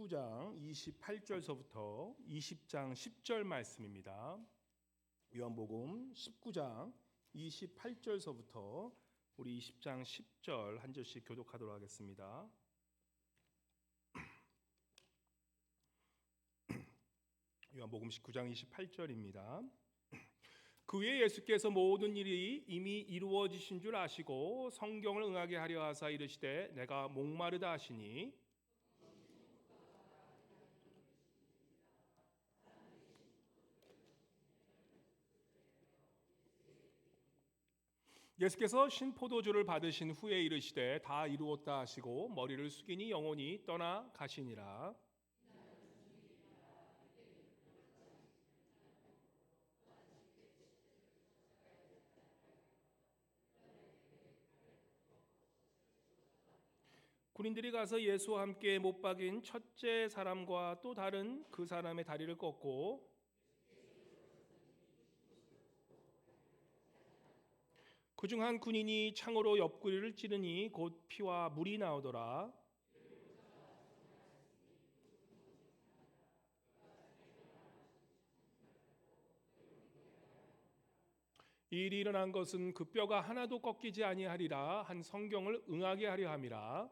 19장 28절서부터 20장 10절 말씀입니다. 요한복음 19장 28절서부터 우리 20장 10절 한 절씩 교독하도록 하겠습니다. 요한복음 19장 28절입니다. 그 후에 예수께서 모든 일이 이미 이루어지신 줄 아시고 성경을 응하게 하려 하사 이르시되 내가 목마르다 하시니 예수께서 신포도주를 받으신 후에 이르시되 다 이루었다 하시고 머리를 숙이니 영혼이 떠나 가시니라. 군인들이 가서 예수와 함께 못 박인 첫째 사람과 또 다른 그 사람의 다리를 꺾고 그중 한 군인이 창으로 옆구리를 찌르니 곧 피와 물이 나오더라. 이 일이 일어난 것은 그 뼈가 하나도 꺾이지 아니하리라 한 성경을 응하게 하려 함이라.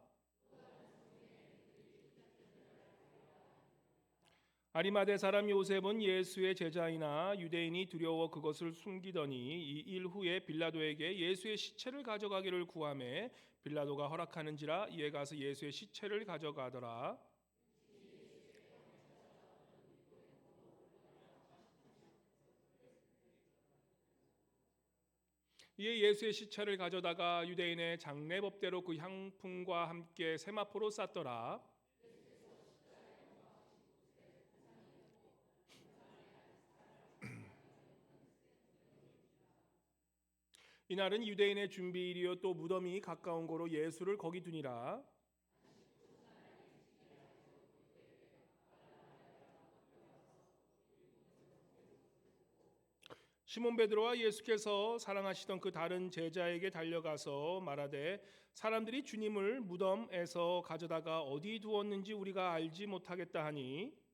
아리마대 사람 요셉은 예수의 제자이나 유대인이 두려워 그것을 숨기더니 이 일 후에 빌라도에게 예수의 시체를 가져가기를 구하매 빌라도가 허락하는지라 이에 가서 예수의 시체를 가져가더라. 이에 예수의 시체를 가져다가 유대인의 장례법대로 그 향품과 함께 세마포로 쌌더라. 이날은 유대인의 준비일이요 또 무덤이 가까운 고로 예수를 거기 두니라. 시몬 베드로와 예수께서 사랑하시던 그 다른 제자에게 달려가서 말하되 사람들이 주님을 무덤에서 가져다가 어디 두었는지 우리가 알지 못하겠다 하니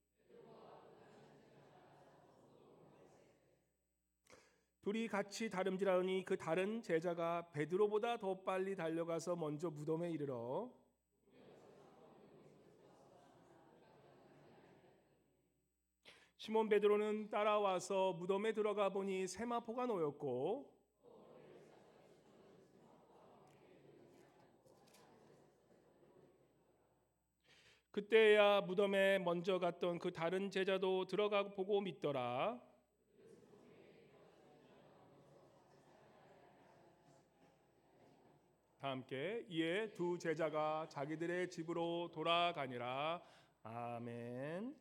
둘이 같이 다름질하니 그 다른 제자가 베드로보다 더 빨리 달려가서 먼저 무덤에 이르러 시몬 베드로는 따라와서 무덤에 들어가 보니 세마포가 놓였고 그때야 무덤에 먼저 갔던 그 다른 제자도 들어가 보고 믿더라. 다 함께 이에 두 제자가 자기들의 집으로 돌아가니라. 아멘.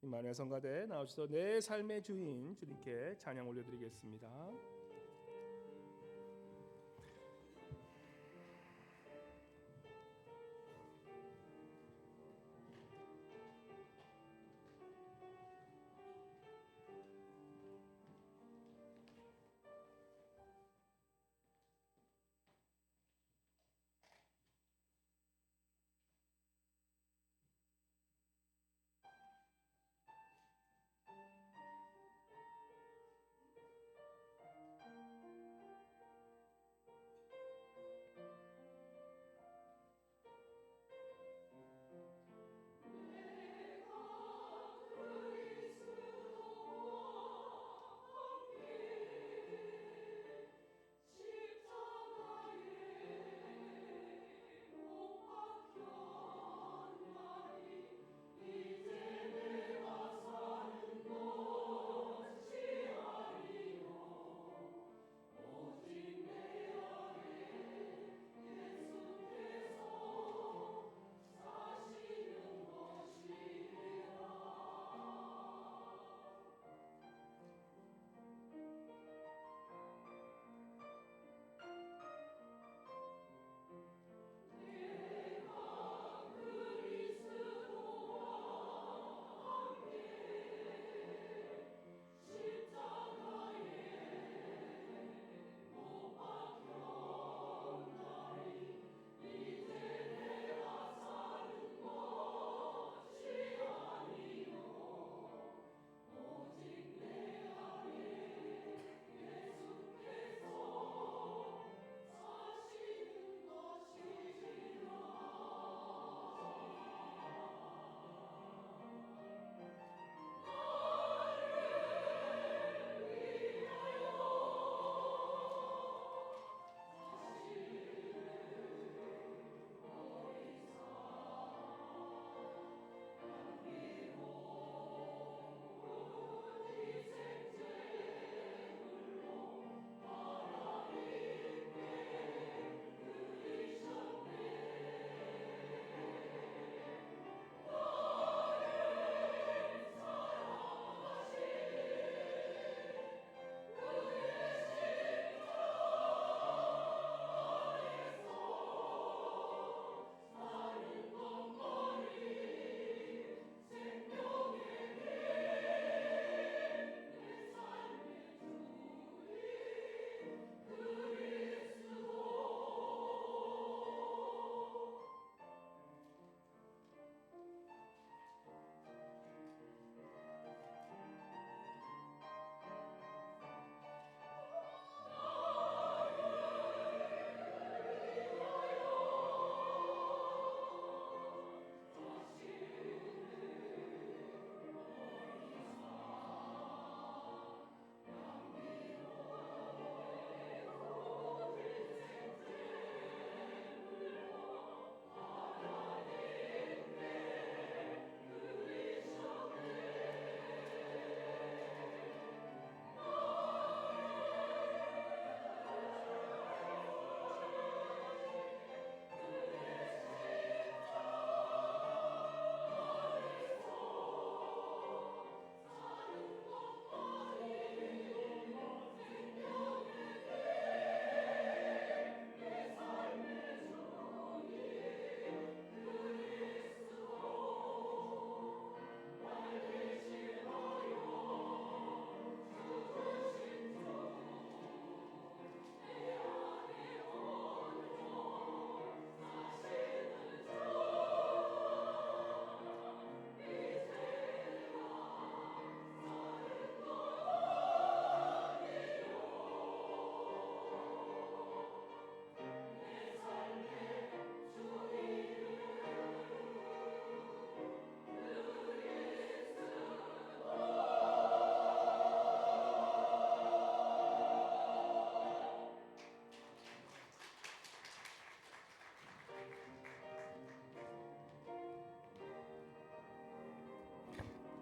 임마누엘 성가대 나오셔서 내 삶의 주인 주님께 찬양 올려드리겠습니다.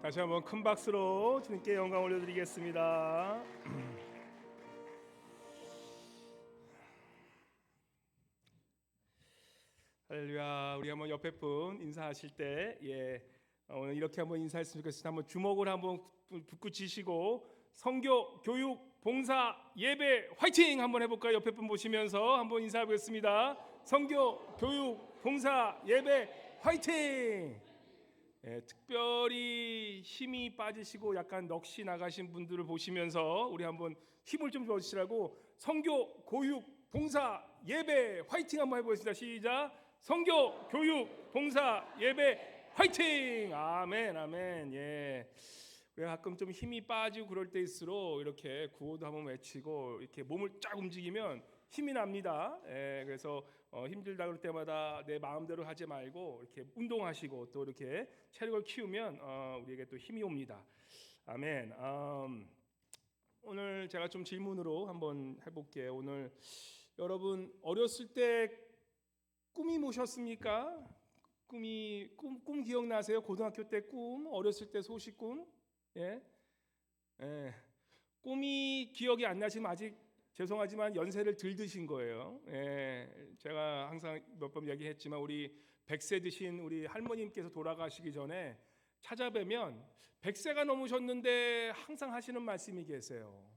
다시 한번 큰 박수로 주님께 영광 올려드리겠습니다. 할렐루야. 우리 한번 옆에 분 인사하실 때 오늘 이렇게 한번 인사했으면 좋겠습니다. 한번 주먹을 한번 붙이시고 선교, 교육, 봉사, 예배 화이팅 한번 해볼까요? 옆에 분 보시면서 한번 인사하겠습니다. 선교, 교육, 봉사, 예배 화이팅! 특별히 힘이 빠지시고 약간 넋이 나가신 분들을 보시면서 우리 한번 힘을 좀 주시라고 선교, 교육, 봉사, 예배 화이팅 한번 해보겠습니다. 시작. 선교, 교육, 봉사, 예배 화이팅! 아멘, 아멘. 우리가 가끔 좀 힘이 빠지고 그럴 때일수록 이렇게 구호도 한번 외치고 이렇게 몸을 쫙 움직이면 힘이 납니다. 그래서 힘들다 그럴 때마다 내 마음대로 하지 말고 이렇게 운동하시고 또 이렇게 체력을 키우면 우리에게 또 힘이 옵니다. 아멘. 오늘 제가 좀 질문으로 한번 해볼게요. 오늘 여러분 어렸을 때 꿈이 뭐셨습니까? 꿈 기억나세요? 고등학교 때 꿈, 어렸을 때 소식 꿈, 꿈이 기억이 안 나시면 아직 죄송하지만 연세를 덜 드신 거예요. 제가 항상 몇 번 얘기했지만 우리 100세 드신 우리 할머님께서 돌아가시기 전에 찾아뵈면 100세가 넘으셨는데 항상 하시는 말씀이 계세요.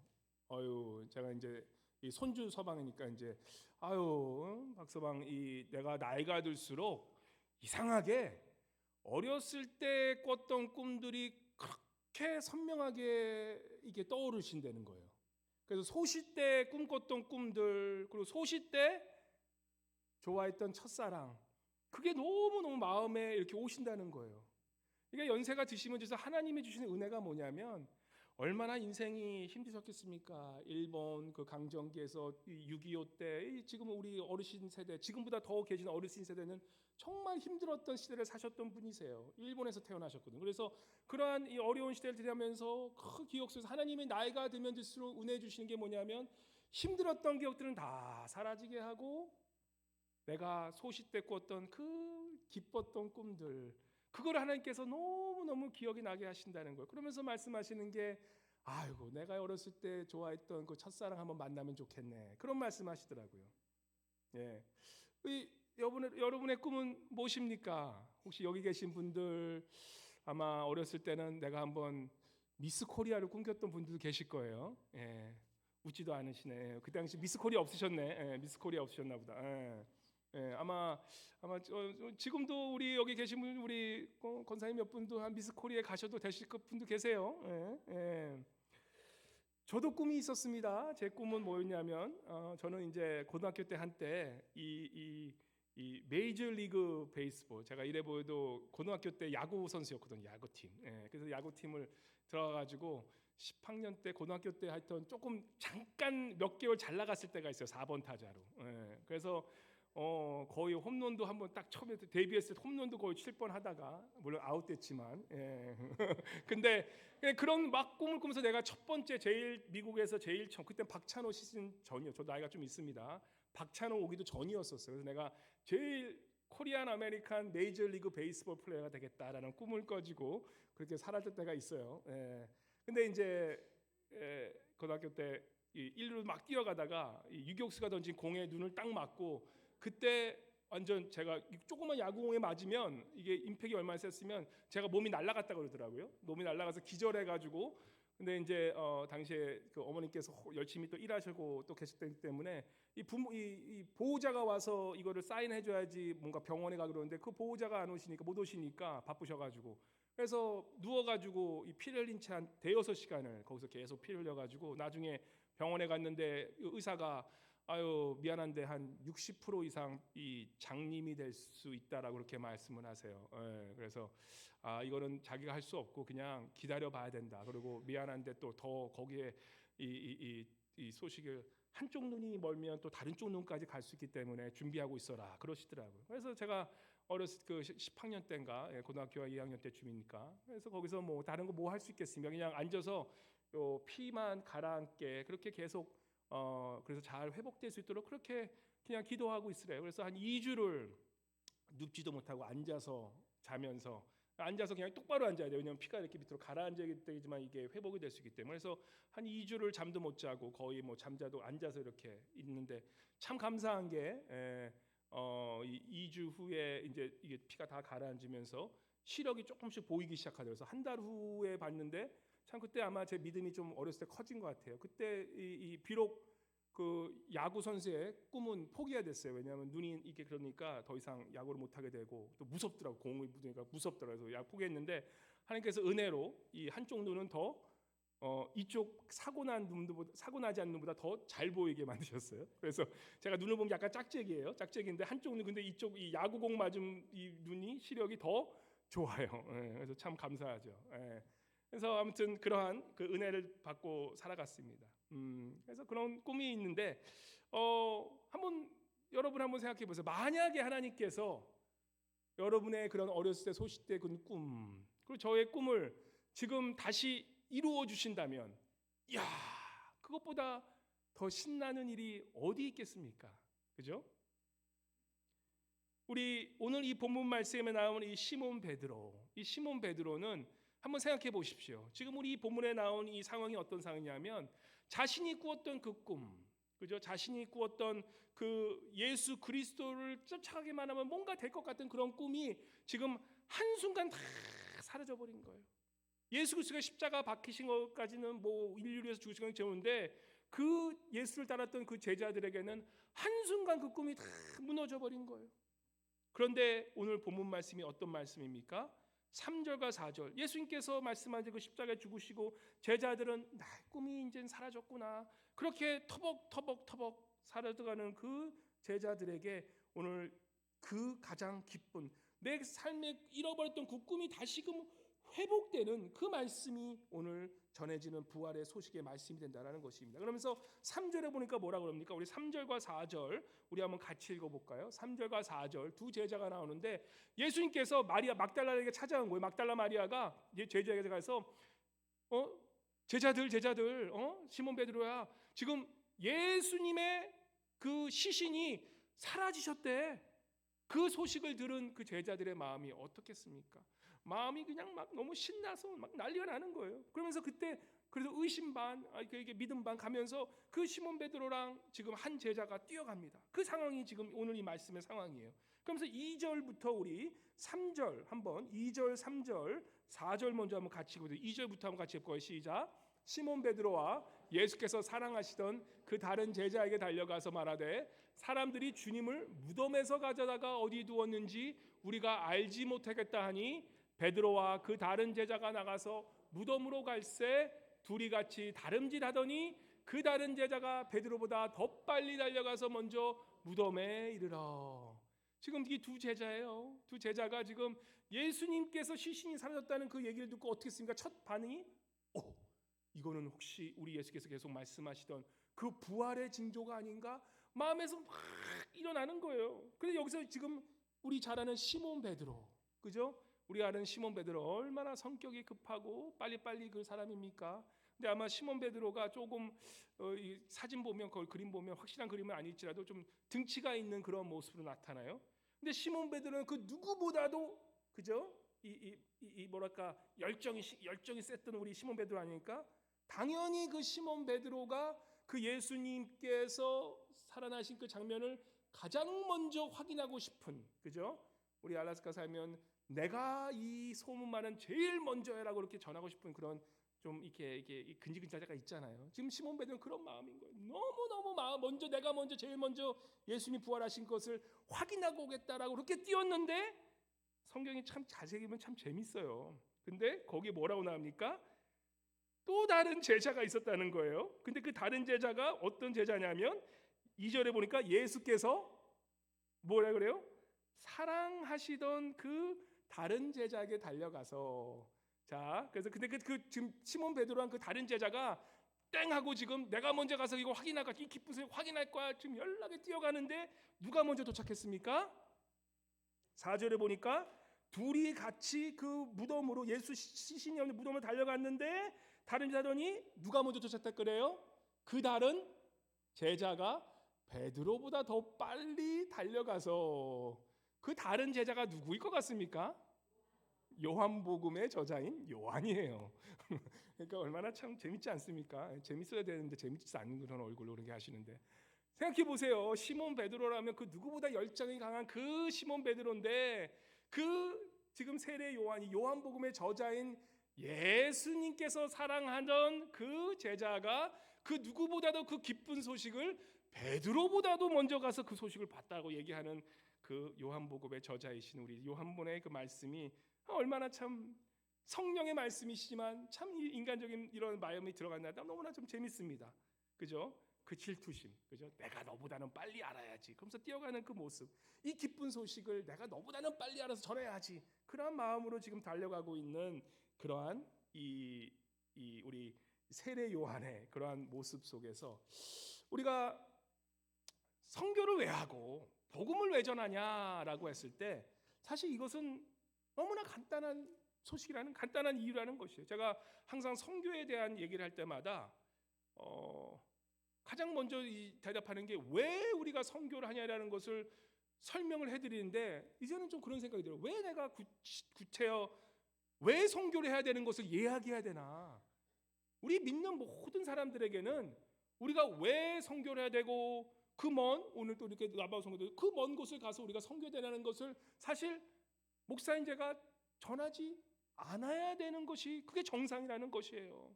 제가 이제 이 손주 서방이니까 이제 박서방 내가 나이가 들수록 이상하게 어렸을 때 꿨던 꿈들이 그렇게 선명하게 이게 떠오르신다는 거예요. 그래서 소시 때 꿈꿨던 꿈들, 그리고 소시 때 좋아했던 첫사랑, 그게 너무너무 마음에 이렇게 오신다는 거예요. 이게 연세가 드시면 그래서 하나님이 주시는 은혜가 뭐냐면 얼마나 인생이 힘드셨겠습니까? 일본 그 강점기에서 6.25 때 지금 우리 어르신 세대, 지금보다 더 계신 어르신 세대는 정말 힘들었던 시대를 사셨던 분이세요. 일본에서 태어나셨거든요. 그래서 그러한 이 어려운 시대를 지나면서 그 기억 속에서 하나님이 나이가 들면 들수록 은혜 주시는 게 뭐냐면 힘들었던 기억들은 다 사라지게 하고 내가 소시 때 꿨던 그 기뻤던 꿈들, 그걸 하나님께서 너무너무 기억이 나게 하신다는 거예요. 그러면서 말씀하시는 게 아이고 내가 어렸을 때 좋아했던 그 첫사랑 한번 만나면 좋겠네, 그런 말씀하시더라고요. 여러분의 꿈은 무엇입니까? 혹시 여기 계신 분들 아마 어렸을 때는 내가 한번 미스 코리아를 꿈꿨던 분들도 계실 거예요. 웃지도 않으시네. 그 당시 미스 코리아 없으셨네. 미스 코리아 없으셨나 보다. 아마 지금도 우리 여기 계신 분, 우리 권사님 몇 분도 한 미스 코리아에 가셔도 되실 분도 계세요. 저도 꿈이 있었습니다. 제 꿈은 뭐였냐면 저는 이제 고등학교 때 한때 이 메이저 리그 베이스볼, 제가 이래 보여도 고등학교 때 야구 선수였거든요. 야구팀. 그래서 야구팀을 들어가가지고 10학년 때 고등학교 때 하여튼 조금 잠깐 몇 개월 잘 나갔을 때가 있어요. 4번 타자로. 그래서 거의 홈런도 한번 딱 처음에 데뷔했을 때 홈런도 거의 7번 하다가 물론 아웃됐지만 근데 그런 막 꿈을 꾸면서 내가 첫 번째 미국에서 제일 처음, 그때 박찬호 시즌 전이요. 저 나이가 좀 있습니다. 박찬호 오기도 전이었었어요. 그래서 내가 제일 코리안 아메리칸 메이저 리그 베이스볼 플레이어가 되겠다라는 꿈을 가지고 그렇게 살았을 때가 있어요. 근데 이제 고등학교 때 일루 막 뛰어가다가 유격수가 던진 공에 눈을 딱 맞고, 그때 완전 제가 조그만 야구공에 맞으면 이게 임팩이 얼마나 셌으면 제가 몸이 날아갔다 그러더라고요. 몸이 날아가서 기절해가지고, 근데 이제 당시에 그 어머님께서 열심히 또 일하시고 또 계셨기 때문에 이 보호자가 와서 이거를 사인해줘야지 뭔가 병원에 가기로 했는데 그 보호자가 안 오시니까, 못 오시니까 바쁘셔가지고, 그래서 누워가지고 이 피를 흘린 채 한 대여섯 시간을 거기서 계속 피를 흘려가지고 나중에 병원에 갔는데 의사가 미안한데 한 60% 이상 이 장님이 될 수 있다라고 그렇게 말씀을 하세요. 그래서 이거는 자기가 할 수 없고 그냥 기다려 봐야 된다. 그리고 미안한데 또 더 거기에 이 소식을 한쪽 눈이 멀면 또 다른 쪽 눈까지 갈 수 있기 때문에 준비하고 있어라 그러시더라고요. 그래서 제가 어렸을 그 10학년 때인가 고등학교 2학년 때쯤이니까, 그래서 거기서 뭐 다른 거 뭐 할 수 있겠습니까? 그냥 앉아서 피만 가라앉게 그렇게 계속 그래서 잘 회복될 수 있도록 그렇게 그냥 기도하고 있으래요. 그래서 한 2주를 눕지도 못하고 앉아서 자면서 앉아서 그냥 똑바로 앉아야 돼요. 왜냐하면 피가 이렇게 밑으로 가라앉아야 되지만 이게 회복이 될 수 있기 때문에. 그래서 한 2주를 잠도 못 자고 거의 뭐 잠자도 앉아서 이렇게 있는데, 참 감사한 게 2주 후에 이제 이게 피가 다 가라앉으면서 시력이 조금씩 보이기 시작하더라고요. 그래서 한 달 후에 봤는데 참 그때 아마 제 믿음이 좀 어렸을 때 커진 것 같아요. 그때 비록 그 야구 선수의 꿈은 포기해야 됐어요. 왜냐하면 눈이 이게 그러니까 더 이상 야구를 못 하게 되고 또 무섭더라고. 공이 묻으니까 무섭더라고요. 그래서 야구 포기했는데 하나님께서 은혜로 이 한쪽 눈은 더 이쪽 사고 나지 않는 눈보다 더 잘 보이게 만드셨어요. 그래서 제가 눈을 보면 약간 짝짝이에요. 짝짝인데 한쪽 눈, 근데 이쪽 이 야구공 맞은 이 눈이 시력이 더 좋아요. 예, 그래서 참 감사하죠. 예. 그래서 아무튼 그러한 그 은혜를 받고 살아갔습니다. 그래서 그런 꿈이 있는데 여러분 한번 생각해 보세요. 만약에 하나님께서 여러분의 그런 어렸을 때 소식 때 그 꿈, 그리고 저의 꿈을 지금 다시 이루어 주신다면, 야, 그것보다 더 신나는 일이 어디 있겠습니까? 그죠? 우리 오늘 이 본문 말씀에 나오는 이 시몬 베드로는 한번 생각해 보십시오. 지금 우리 이 본문에 나온 이 상황이 어떤 상황이냐면, 자신이 꾸었던 그 꿈, 그죠? 자신이 꾸었던 그 예수 그리스도를 쫓아가기만 하면 뭔가 될 것 같은 그런 꿈이 지금 한순간 다 사라져 버린 거예요. 예수 그리스도가 십자가 박히신 것까지는 뭐 인류를 위해서 죽으신 건 좋은데, 그 예수를 따랐던 그 제자들에게는 한순간 그 꿈이 다 무너져 버린 거예요. 그런데 오늘 본문 말씀이 어떤 말씀입니까? 3절과 4절, 예수님께서 말씀하신 그 십자가에 죽으시고 제자들은 나의 꿈이 이제 사라졌구나, 그렇게 터벅터벅 사라져가는 그 제자들에게 오늘 그 가장 기쁜, 내 삶에 잃어버렸던 그 꿈이 다시금 회복되는 그 말씀이 오늘 전해지는 부활의 소식의 말씀이 된다는 것입니다. 그러면서 3절에 보니까 뭐라 그럽니까? 우리 3절과 4절 우리 한번 같이 읽어볼까요? 3절과 4절 두 제자가 나오는데, 예수님께서 마리아 막달라에게 찾아온 거예요. 막달라 마리아가 제자에게 가서 제자들 시몬 베드로야, 지금 예수님의 그 시신이 사라지셨대. 그 소식을 들은 그 제자들의 마음이 어떻겠습니까? 마음이 그냥 막 너무 신나서 막 난리가 나는 거예요. 그러면서 그때 그래도 의심 반, 이게 믿음 반 가면서 그 시몬 베드로랑 지금 한 제자가 뛰어갑니다. 그 상황이 지금 오늘 이 말씀의 상황이에요. 그러면서 2절부터 우리 3절 한번, 2절, 3절, 4절 먼저 한번 같이 보세요. 2절부터 한번 같이 읽고요. 시작. 시몬 베드로와 예수께서 사랑하시던 그 다른 제자에게 달려가서 말하되, 사람들이 주님을 무덤에서 가져다가 어디 두었는지 우리가 알지 못하겠다 하니, 베드로와 그 다른 제자가 나가서 무덤으로 갈새 둘이 같이 다름질하더니 그 다른 제자가 베드로보다 더 빨리 달려가서 먼저 무덤에 이르러. 지금 이 두 제자예요. 두 제자가 지금 예수님께서 시신이 사라졌다는 그 얘기를 듣고 어떻게 했습니까? 첫 반응이 이거는 혹시 우리 예수께서 계속 말씀하시던 그 부활의 징조가 아닌가? 마음에서 막 일어나는 거예요. 그런데 여기서 지금 우리 잘 아는 시몬 베드로, 그죠? 우리가 아는 시몬 베드로 얼마나 성격이 급하고 빨리빨리 그 사람입니까? 근데 아마 시몬 베드로가 조금 이 사진 보면, 그 그림 보면 확실한 그림은 아닐지라도 좀 등치가 있는 그런 모습으로 나타나요. 근데 시몬 베드로는 그 누구보다도, 그죠? 이 뭐랄까 열정이 셌던 우리 시몬 베드로 아닙니까? 당연히 그 시몬 베드로가 그 예수님께서 살아나신 그 장면을 가장 먼저 확인하고 싶은, 그죠? 우리 알라스카 살면 내가 이 소문만은 제일 먼저 해라고 그렇게 전하고 싶은 그런 좀 이렇게 근질근질 자가 있잖아요. 지금 시몬 베드로는 그런 마음인 거예요. 너무 먼저, 내가 먼저, 제일 먼저 예수님이 부활하신 것을 확인하고 오겠다라고 그렇게 뛰었는데, 성경이 참 자세히 보면 참 재밌어요. 근데 거기 뭐라고 나옵니까? 또 다른 제자가 있었다는 거예요. 근데 그 다른 제자가 어떤 제자냐면 2절에 보니까 예수께서 뭐라 그래요? 사랑하시던 그 다른 제자에게 달려가서, 자, 그래서 근데 그 지금 시몬 베드로랑 그 다른 제자가 땡 하고 지금 내가 먼저 가서 이거 확인할 거야, 이 기쁜 소리 확인할 거야, 지금 연락에 뛰어가는데 누가 먼저 도착했습니까? 4절에 보니까 둘이 같이 그 무덤으로, 예수 시신이 없는 무덤으로 달려갔는데 다른 제자더니 누가 먼저 도착했다 그래요? 그 다른 제자가 베드로보다 더 빨리 달려가서, 그 다른 제자가 누구일 것 같습니까? 요한복음의 저자인 요한이에요. 그러니까 얼마나 참 재밌지 않습니까? 재밌어야 되는데 재밌지 않는 그런 얼굴로 그렇게 하시는데, 생각해 보세요. 시몬 베드로라면 그 누구보다 열정이 강한 그 시몬 베드로인데, 그 지금 세례 요한이 요한복음의 저자인 예수님께서 사랑하던 그 제자가 그 누구보다도 그 기쁜 소식을 베드로보다도 먼저 가서 그 소식을 봤다고 얘기하는 그 요한복음의 저자이신 우리 요한본의 그 말씀이 얼마나 참 성령의 말씀이시지만 참 인간적인 이런 마음이 들어간다. 너무나 좀 재밌습니다. 그죠? 그 질투심, 그죠? 내가 너보다는 빨리 알아야지. 그러면서 뛰어가는 그 모습, 이 기쁜 소식을 내가 너보다는 빨리 알아서 전해야지. 그러한 마음으로 지금 달려가고 있는 그러한 이 우리 세례 요한의 그러한 모습 속에서 우리가 선교를 왜 하고 복음을 왜 전하냐라고 했을 때 사실 이것은 너무나 간단한 소식이라는 간단한 이유라는 것이에요. 제가 항상 선교에 대한 얘기를 할 때마다 가장 먼저 대답하는 게 왜 우리가 선교를 하냐라는 것을 설명을 해드리는데, 이제는 좀 그런 생각이 들어요. 왜 내가 구체어 왜 선교를 해야 되는 것을 이야기해야 되나? 우리 믿는 모든 사람들에게는 우리가 왜 선교를 해야 되고 그 먼 오늘 또 이렇게 나바오 선교도 그 먼 곳을 가서 우리가 선교되라는 것을 사실 목사인 제가 전하지 않아야 되는 것이 그게 정상이라는 것이에요.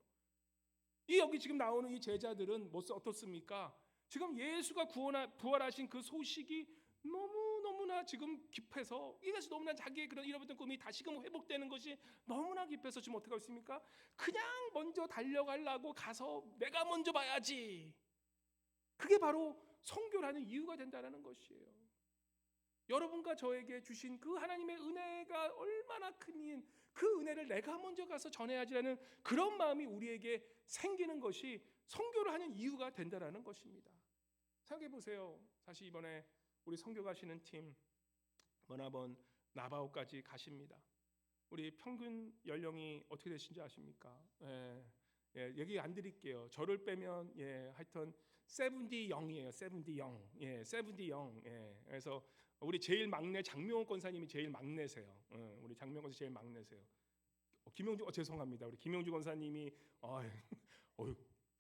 이 여기 지금 나오는 이 제자들은 어떻습니까? 지금 예수가 부활하신 그 소식이 너무나 지금 깊어서 이것이 너무나 자기의 그런 잃어버렸던 꿈이 다시금 회복되는 것이 너무나 깊어서 지금 어떻게 하고 있습니까? 그냥 먼저 달려가려고 가서 내가 먼저 봐야지. 그게 바로 선교라는 이유가 된다는 것이에요. 여러분과 저에게 주신 그 하나님의 은혜가 얼마나 큰 그 은혜를 내가 먼저 가서 전해야지라는 그런 마음이 우리에게 생기는 것이 선교를 하는 이유가 된다는 것입니다. 생각해 보세요. 사실 이번에 우리 선교 가시는 팀 머나번 나바오까지 가십니다. 우리 평균 연령이 어떻게 되신지 아십니까? 얘기 안 드릴게요. 저를 빼면 하여튼 70이에요. 70. 그래서 우리 제일 막내 장명원 권사님이 제일 막내세요. 우리 장명원 권사 제일 막내세요. 김용주 죄송합니다. 우리 김용주 권사님이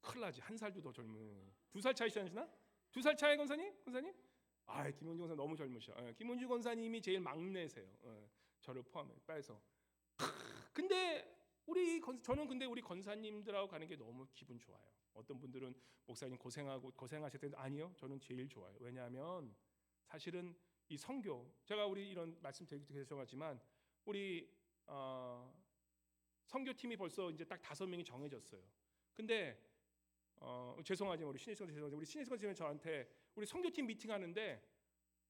큰일 나지. 한 살도 더 젊은. 2살 차이시나? 2살 차이 권사님? 김용주 권사 너무 젊으셔. 김용주 권사님이 제일 막내세요. 저를 포함해 빼서. 근데 저는 우리 권사님들하고 가는 게 너무 기분 좋아요. 어떤 분들은 목사님 고생하실 텐데 아니요, 저는 제일 좋아요. 왜냐하면 사실은 이 선교, 제가 우리 이런 말씀 드리기도 죄송하지만 우리 선교팀이 벌써 이제 딱 5명이 정해졌어요. 근데 죄송하지만 우리 신혜식 선생님은 저한테 우리 선교팀 미팅하는데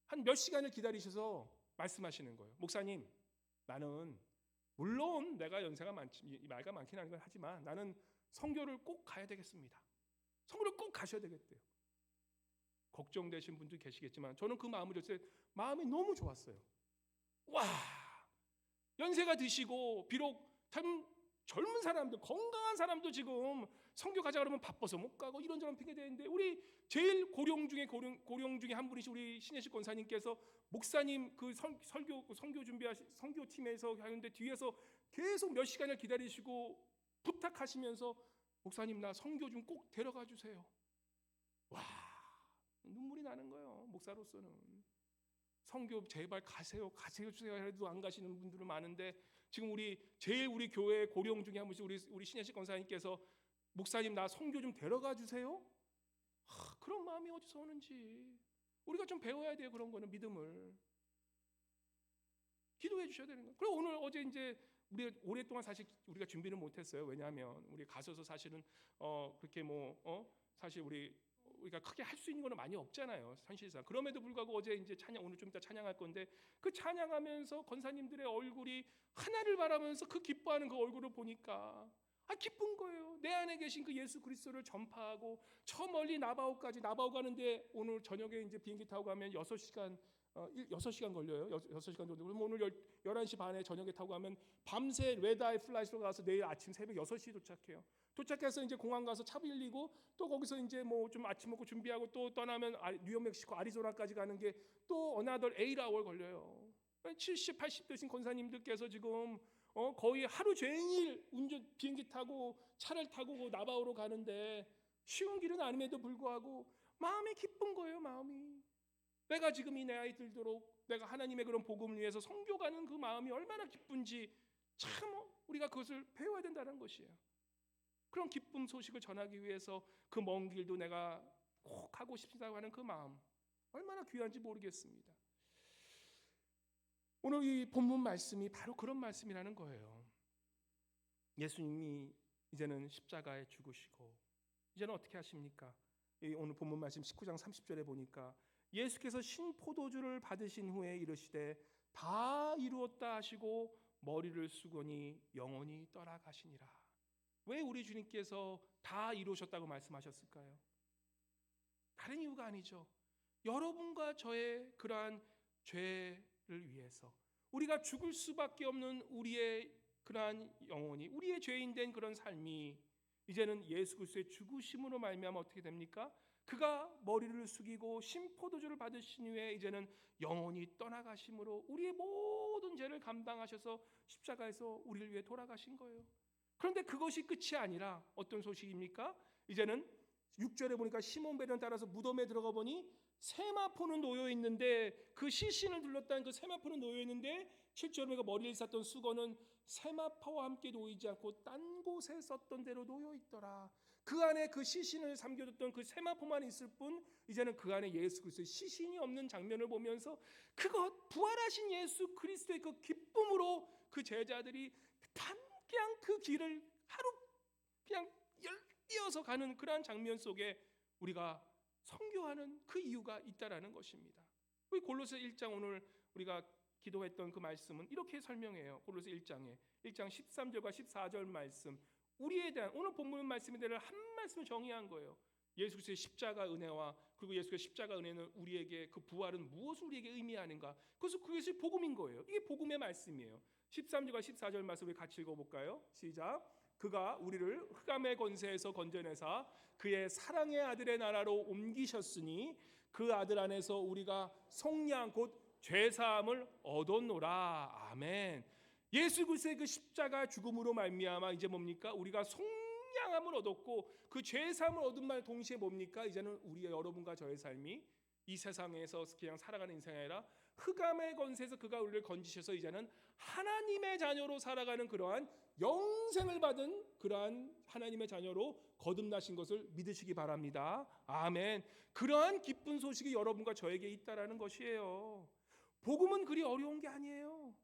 한 몇 시간을 기다리셔서 말씀하시는 거예요. 목사님, 나는 물론 내가 연세가 나이가 많긴 하지만 나는 선교를 꼭 가야 되겠습니다. 선교를 꼭 가셔야 되겠대요. 걱정되신 분도 계시겠지만 저는 그 마음을 줬을 때 마음이 너무 좋았어요. 와, 연세가 드시고 비록 참 젊은 사람들, 건강한 사람도 지금 선교 가자 그러면 바빠서 못 가고 이런저런 핑계 대는데 우리 제일 고령 중에 한 분이시 우리 신혜식 권사님께서 목사님 그 선교 준비하시 선교팀에서 하는데 뒤에서 계속 몇 시간을 기다리시고 부탁하시면서 목사님 나 선교 좀 꼭 데려가 주세요. 와, 눈물이 나는 거예요. 목사로서는. 선교 제발 가세요 주세요 해도 안 가시는 분들은 많은데 지금 우리 교회 고령 중에 한 분이 우리 신혜식 권사님께서 목사님 나 선교 좀 데려가 주세요. 그런 마음이 어디서 오는지 우리가 좀 배워야 돼요. 그런 거는 믿음을 기도해 주셔야 되는 거예요. 그리고 오늘 어제 이제 우리 오랫동안 사실 우리가 준비를 못했어요. 왜냐하면 우리 가서서 사실은 그렇게 사실 우리가 크게 할 수 있는 거는 많이 없잖아요. 현실상. 그럼에도 불구하고 어제 이제 오늘 좀 이따 찬양할 건데 그 찬양하면서 권사님들의 얼굴이 하나를 바라면서 그 기뻐하는 그 얼굴을 보니까 기쁜 거예요. 내 안에 계신 그 예수 그리스도를 전파하고 저 멀리 나바오 가는데 오늘 저녁에 이제 비행기 타고 가면 6시간 걸려요. 6시간 정도. 그럼 오늘 11시 반에 저녁에 타고 가면 밤새 레드아이 플라이트로 가서 내일 아침 새벽 6시에 도착해요. 도착해서 이제 공항 가서 차 빌리고 또 거기서 이제 뭐 좀 아침 먹고 준비하고 또 떠나면 뉴욕, 멕시코, 아리조나까지 가는 게 또 어나더 8hour 걸려요. 70, 80 되신 권사님들께서 지금 거의 하루 종일 비행기 타고 차를 타고 나바오로 가는데 쉬운 길은 아님에도 불구하고 마음이 기쁜 거예요. 마음이. 내가 지금 이 내 아이 들도록 내가 하나님의 그런 복음을 위해서 선교가는 그 마음이 얼마나 기쁜지 참 우리가 그것을 배워야 된다는 것이에요. 그런 기쁨 소식을 전하기 위해서 그 먼 길도 내가 꼭 가고 싶다고 하는 그 마음 얼마나 귀한지 모르겠습니다. 오늘 이 본문 말씀이 바로 그런 말씀이라는 거예요. 예수님이 이제는 십자가에 죽으시고 이제는 어떻게 하십니까? 오늘 본문 말씀 19장 30절에 보니까 예수께서 신포도주를 받으신 후에 이르시되 다 이루었다 하시고 머리를 숙으니 영원히 떠나가시니라. 왜 우리 주님께서 다 이루셨다고 말씀하셨을까요? 다른 이유가 아니죠. 여러분과 저의 그러한 죄를 위해서 우리가 죽을 수밖에 없는 우리의 그러한 영혼이 우리의 죄인된 그런 삶이 이제는 예수 그리스도의 죽으심으로 말미암아 어떻게 됩니까? 그가 머리를 숙이고 신포도주를 받으신 후에 이제는 영원히 떠나가심으로 우리의 모든 죄를 감당하셔서 십자가에서 우리를 위해 돌아가신 거예요. 그런데 그것이 끝이 아니라 어떤 소식입니까? 이제는 6절에 보니까 시몬 베드로를 따라서 무덤에 들어가 보니 세마포는 놓여 있는데 그 시신을 둘렀다는 그 세마포는 놓여 있는데 7절에 보니까 머리를 쌌던 수건은 세마포와 함께 놓이지 않고 딴 곳에 썼던 대로 놓여 있더라. 그 안에 그 시신을 삼겨뒀던 그 세마포만 있을 뿐 이제는 그 안에 예수 그리스도의 시신이 없는 장면을 보면서 그것 부활하신 예수 그리스도의 그 기쁨으로 그 제자들이 그냥 그 길을 하루 그냥 뛰어서 가는 그러한 장면 속에 우리가 선교하는 그 이유가 있다라는 것입니다. 우리 골로새 1장 오늘 우리가 기도했던 그 말씀은 이렇게 설명해요. 골로새 1장 13절과 14절 말씀 우리에 대한 오늘 본문 말씀에 대한 한 말씀을 정의한 거예요. 예수 그리스도의 십자가 은혜와 그리고 예수의 십자가 은혜는 우리에게 그 부활은 무엇을 우리에게 의미하는가? 그래서 그것이 복음인 거예요. 이게 복음의 말씀이에요. 13절과 14절 말씀을 같이 읽어볼까요? 시작. 그가 우리를 흑암의 권세에서 건져내사 그의 사랑의 아들의 나라로 옮기셨으니 그 아들 안에서 우리가 속량 곧 죄사함을 얻었노라. 아멘. 예수 그리스도의 그 십자가 죽음으로 말미암아 이제 뭡니까? 우리가 속량함을 얻었고 그 죄사함을 얻은 말 동시에 뭡니까? 이제는 우리의 여러분과 저의 삶이 이 세상에서 그냥 살아가는 인생이 아니라 흑암의 권세에서 그가 우리를 건지셔서 이제는 하나님의 자녀로 살아가는 그러한 영생을 받은 그러한 하나님의 자녀로 거듭나신 것을 믿으시기 바랍니다. 아멘. 그러한 기쁜 소식이 여러분과 저에게 있다라는 것이에요. 복음은 그리 어려운 게 아니에요.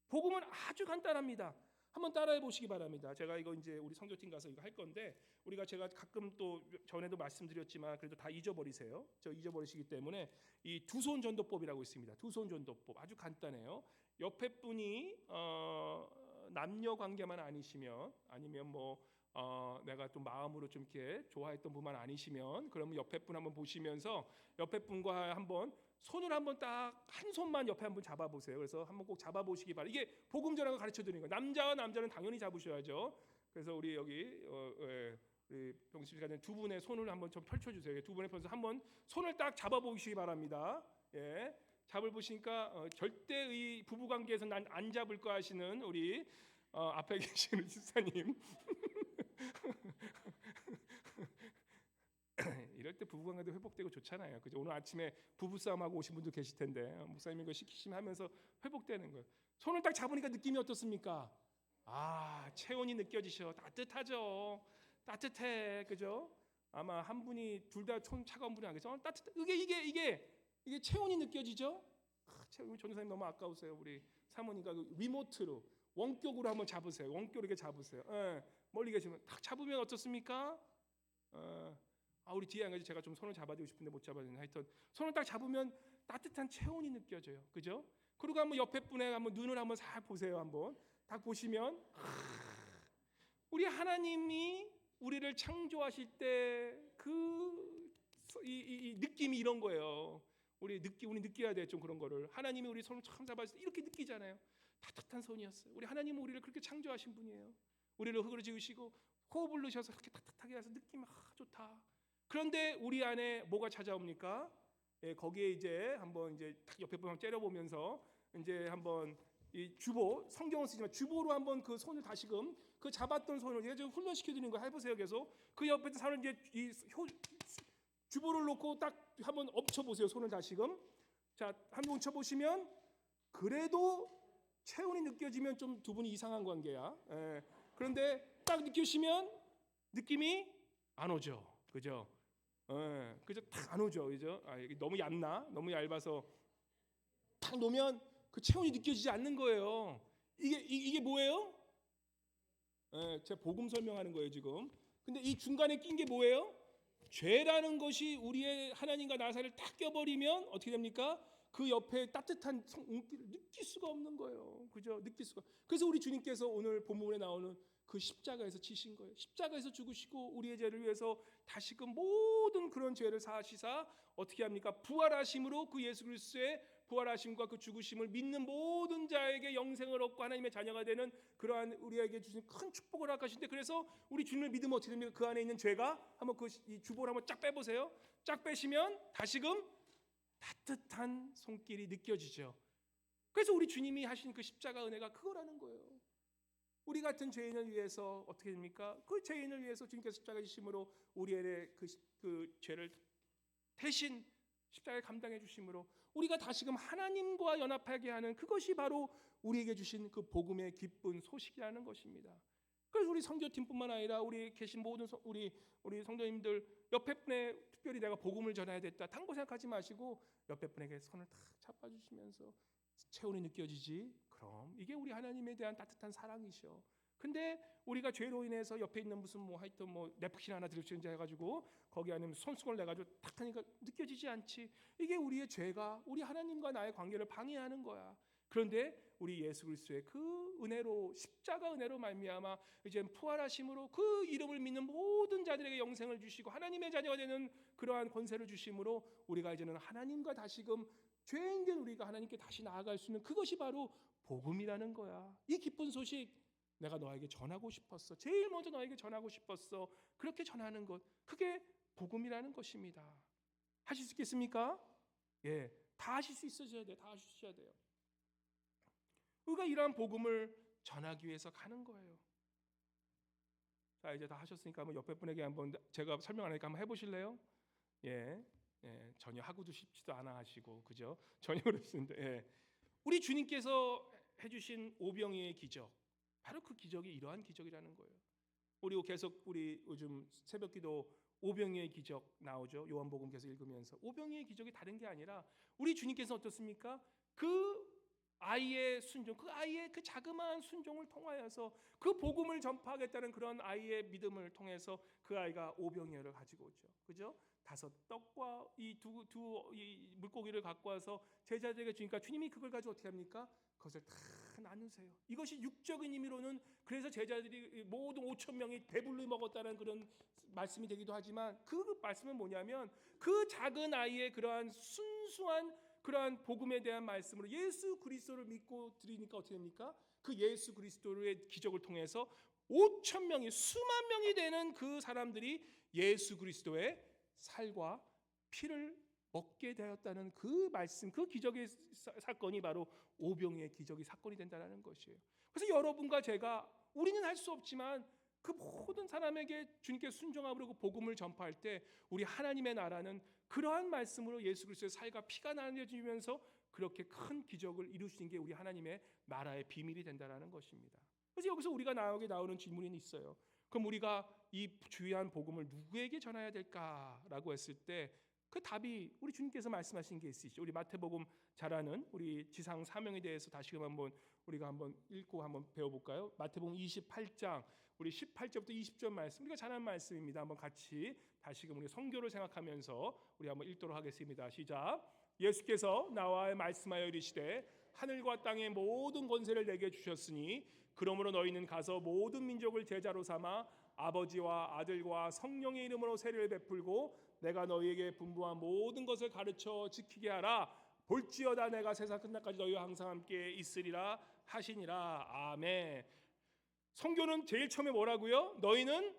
복음은 아주 간단합니다. 한번 따라해 보시기 바랍니다. 제가 이거 이제 우리 선교팀 가서 이거 할 건데 제가 가끔 또 전에도 말씀드렸지만 그래도 다 잊어버리세요. 저 잊어버리시기 때문에 이 두 손 전도법이라고 있습니다. 두 손 전도법 아주 간단해요. 옆에 분이 남녀 관계만 아니시면 아니면 내가 또 마음으로 좀 이렇게 좋아했던 분만 아니시면 그러면 옆에 분 한번 보시면서 옆에 분과 한번 손을 한번 딱 한 손만 옆에 한번 잡아보세요. 그래서 한번 꼭 잡아보시기 바랍니다. 이게 복음 전하고 가르쳐 드리는 거예요. 남자와 남자는 당연히 잡으셔야죠. 그래서 우리 여기 우리 병실가 두 분의 손을 한번 좀 펼쳐주세요. 두 분의 편에서 한번 손을 딱 잡아보시기 바랍니다. 예, 잡을 보시니까 절대의 부부 관계에서 난 안 잡을 거 하시는 우리 앞에 계시는 집사님. 이럴 때 부부관계도 회복되고 좋잖아요. 그죠? 오늘 아침에 부부싸움하고 오신 분도 계실 텐데 목사님이 이거 시키시면 하면서 회복되는 거예요. 손을 딱 잡으니까 느낌이 어떻습니까? 체온이 느껴지셔. 따뜻하죠. 따뜻해. 그죠? 아마 한 분이 둘 다 손 차가운 분이 아니겠죠? 따뜻해. 이게 체온이 느껴지죠? 체온 전도사님 너무 아까우세요. 우리 사모님과 리모트로 원격으로 한번 잡으세요. 원격으로 이렇게 잡으세요. 멀리 계시면 딱 잡으면 어떻습니까? 우리 뒤에 한 가지 제가 좀 손을 잡아주고 싶은데 못 잡아주는 하여튼 손을 딱 잡으면 따뜻한 체온이 느껴져요. 그죠? 그리고 한번 옆에 분에 한번 눈을 한번 살 보세요. 한번 딱 보시면 우리 하나님이 우리를 창조하실 때 이 느낌이 이런 거예요. 우리 느껴야 돼. 좀 그런 거를 하나님이 우리 손을 참 잡았을 때 이렇게 느끼잖아요. 따뜻한 손이었어요. 우리 하나님은 우리를 그렇게 창조하신 분이에요. 우리를 흙으로 지으시고 호흡을 넣으셔서 그렇게 따뜻하게 해서 느낌이 좋다. 그런데 우리 안에 뭐가 찾아옵니까? 거기에 이제 한번 이제 딱 옆에 보면 째려보면서 이제 한번 이 주보, 성경은 쓰지만 주보로 한번 그 손을 다시금 그 잡았던 손을 얘가 좀 훈련시켜 드리는 거 해보세요. 계속 그 옆에 사람 이제 주보를 놓고 딱 한번 엎쳐 보세요. 손을 다시금. 자, 한번 얹혀 보시면 그래도 체온이 느껴지면 좀 두 분이 이상한 관계야. 예. 그런데 딱 느끼시면 느낌이 안 오죠. 그죠? 예. 그죠? 딱 안 오죠. 그죠? 너무 얇나? 너무 얇아서 딱 놓으면 그 체온이 느껴지지 않는 거예요. 이게 뭐예요? 예, 제가 복음 설명하는 거예요 지금. 근데 이 중간에 낀 게 뭐예요? 죄라는 것이 우리의 하나님과 나사를 딱 껴버리면 어떻게 됩니까? 그 옆에 따뜻한 온기를 느낄 수가 없는 거예요. 그죠? 느낄 수가. 그래서 우리 주님께서 오늘 본문에 나오는 그 십자가에서 치신 거예요. 십자가에서 죽으시고 우리의 죄를 위해서 다시금 모든 그런 죄를 사하시사 어떻게 합니까? 부활하심으로 그 예수 그리스도의 부활하심과 그 죽으심을 믿는 모든 자에게 영생을 얻고 하나님의 자녀가 되는 그러한 우리에게 주신 큰 축복을 허락하신데, 그래서 우리 주님을 믿으면 어떻게 됩니까? 그 안에 있는 죄가 한번 이 주보를 한번 쫙 빼보세요. 쫙 빼시면 다시금 따뜻한 손길이 느껴지죠. 그래서 우리 주님이 하신 그 십자가 은혜가 그거라는 거예요. 우리 같은 죄인을 위해서 어떻게 됩니까? 그 죄인을 위해서 주님께서 십자가 지심으로 우리의 그 죄를 대신 십자가에 감당해 주심으로 우리가 다시금 하나님과 연합하게 하는 그것이 바로 우리에게 주신 그 복음의 기쁜 소식이라는 것입니다. 그래서 우리 선교팀뿐만 아니라 우리 계신 모든 우리 성도님들 옆에 분에 특별히 내가 복음을 전해야 됐다 당고 생각하지 마시고 옆에 분에게 손을 탁 잡아주시면서 체온이 느껴지지? 그럼 이게 우리 하나님에 대한 따뜻한 사랑이셔. 근데 우리가 죄로 인해서 옆에 있는 무슨 하여튼 냅킨 하나 들으시는지 해가지고 거기 아니면 손수건을 내가지고 탁 하니까 느껴지지 않지. 이게 우리의 죄가 우리 하나님과 나의 관계를 방해하는 거야. 그런데 우리 예수 그리스도의 그 은혜로, 십자가 은혜로 말미암아 이제 부활하심으로 그 이름을 믿는 모든 자들에게 영생을 주시고 하나님의 자녀가 되는 그러한 권세를 주심으로 우리가 이제는 하나님과 다시금 죄인된 우리가 하나님께 다시 나아갈 수 있는 그것이 바로 복음이라는 거야. 이 기쁜 소식 내가 너에게 전하고 싶었어. 제일 먼저 너에게 전하고 싶었어. 그렇게 전하는 것, 그게 복음이라는 것입니다. 하실 수 있겠습니까? 예, 다 하실 수 있으셔야 돼요. 다 하셔야 돼요. 우리가 이러한 복음을 전하기 위해서 가는 거예요. 자, 이제 다 하셨으니까 한번 옆에 분에게 한번 제가 설명 안 하니까 한번 해보실래요? 예, 전혀 하고도 싶지도 않아 하시고, 그죠? 전혀 그러시는데, 우리 주님께서 해주신 오병이의 기적, 바로 그 기적이 이러한 기적이라는 거예요. 우리 계속 우리 요즘 새벽기도 오병이의 기적 나오죠. 요한복음 계속 읽으면서 오병이의 기적이 다른 게 아니라 우리 주님께서 어떻습니까? 그 아이의 순종, 그 아이의 그 자그마한 순종을 통하여서 그 복음을 전파하겠다는 그런 아이의 믿음을 통해서 그 아이가 오병이어를 가지고 오죠. 그죠? 5 떡과 이 두 물고기를 갖고 와서 제자들에게 주니까 주님이 그걸 가지고 어떻게 합니까? 그것을 다 나누세요. 이것이 육적인 의미로는 그래서 제자들이 모든 5천 명이 배불리 먹었다는 그런 말씀이 되기도 하지만 그 말씀은 뭐냐면 그 작은 아이의 그러한 순수한 그러한 복음에 대한 말씀으로 예수 그리스도를 믿고 드리니까 어떻게 됩니까? 그 예수 그리스도의 기적을 통해서 5천 명이 수만 명이 되는 그 사람들이 예수 그리스도의 살과 피를 먹게 되었다는 그 말씀, 그 기적의 사건이 바로 오병이의 기적의 사건이 된다는 것이에요. 그래서 여러분과 제가 우리는 할 수 없지만 그 모든 사람에게 주님께 순종함으로 그 복음을 전파할 때 우리 하나님의 나라는 그러한 말씀으로 예수 그리스도의 살과 피가 나뉘어지면서 그렇게 큰 기적을 이루시는 게 우리 하나님의 나라의 비밀이 된다는 것입니다. 그래서 여기서 우리가 나오는 질문이 있어요. 그럼 우리가 이 주요한 복음을 누구에게 전해야 될까라고 했을 때 그 답이 우리 주님께서 말씀하신 게 있으시죠. 우리 마태복음 잘 아는 우리 지상 사명에 대해서 다시금 한번 우리가 한번 읽고 한번 배워볼까요? 마태복음 28장 우리 18절부터 20절 말씀, 우리가 잘 아는 말씀입니다. 한번 같이 다시금 우리 성교를 생각하면서 우리 한번 읽도록 하겠습니다. 시작. 예수께서 나와 말씀하여 이르시되 하늘과 땅의 모든 권세를 내게 주셨으니 그러므로 너희는 가서 모든 민족을 제자로 삼아 아버지와 아들과 성령의 이름으로 세례를 베풀고 내가 너희에게 분부한 모든 것을 가르쳐 지키게 하라. 볼지어다 내가 세상 끝날까지 너희와 항상 함께 있으리라 하시니라. 아멘. 성교는 제일 처음에 뭐라고요? 너희는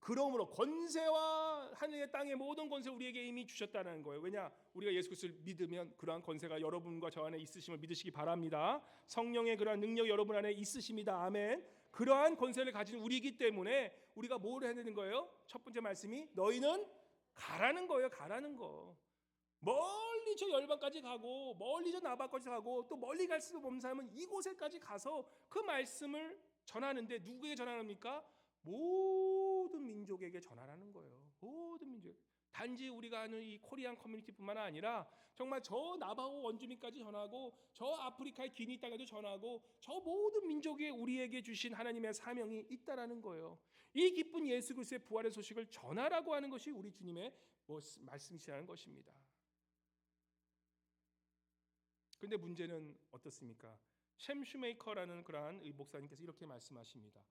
그러므로 권세와 하늘의 땅의 모든 권세 우리에게 이미 주셨다는 거예요. 왜냐? 우리가 예수 그리스도를 믿으면 그러한 권세가 여러분과 저 안에 있으심을 믿으시기 바랍니다. 성령의 그러한 능력이 여러분 안에 있으십니다. 아멘. 그러한 권세를 가진 우리이기 때문에 우리가 뭘 해야 되는 거예요? 첫 번째 말씀이 너희는 가라는 거예요. 가라는 거. 멀리 저 열방까지 가고 멀리 저 나바까지 가고 또 멀리 갈 수 없는 사람은 이곳에까지 가서 그 말씀을 전하는데 누구에게 전하랍니까? 모든 민족에게 전하라는 거예요. 모든 민족. 단지 우리가 아는 이 코리안 커뮤니티뿐만 아니라 정말 저 나바호 원주민까지 전하고 저 아프리카의 기니 땅에도 전하고 저 모든 민족에 우리에게 주신 하나님의 사명이 있다라는 거예요. 이 기쁜 예수 그리스도의 부활의 소식을 전하라고 하는 것이 우리 주님의 말씀이시라는 것입니다. 그런데 문제는 어떻습니까? 샘 슈메이커라는 그러한 목사님께서 이렇게 말씀하십니다.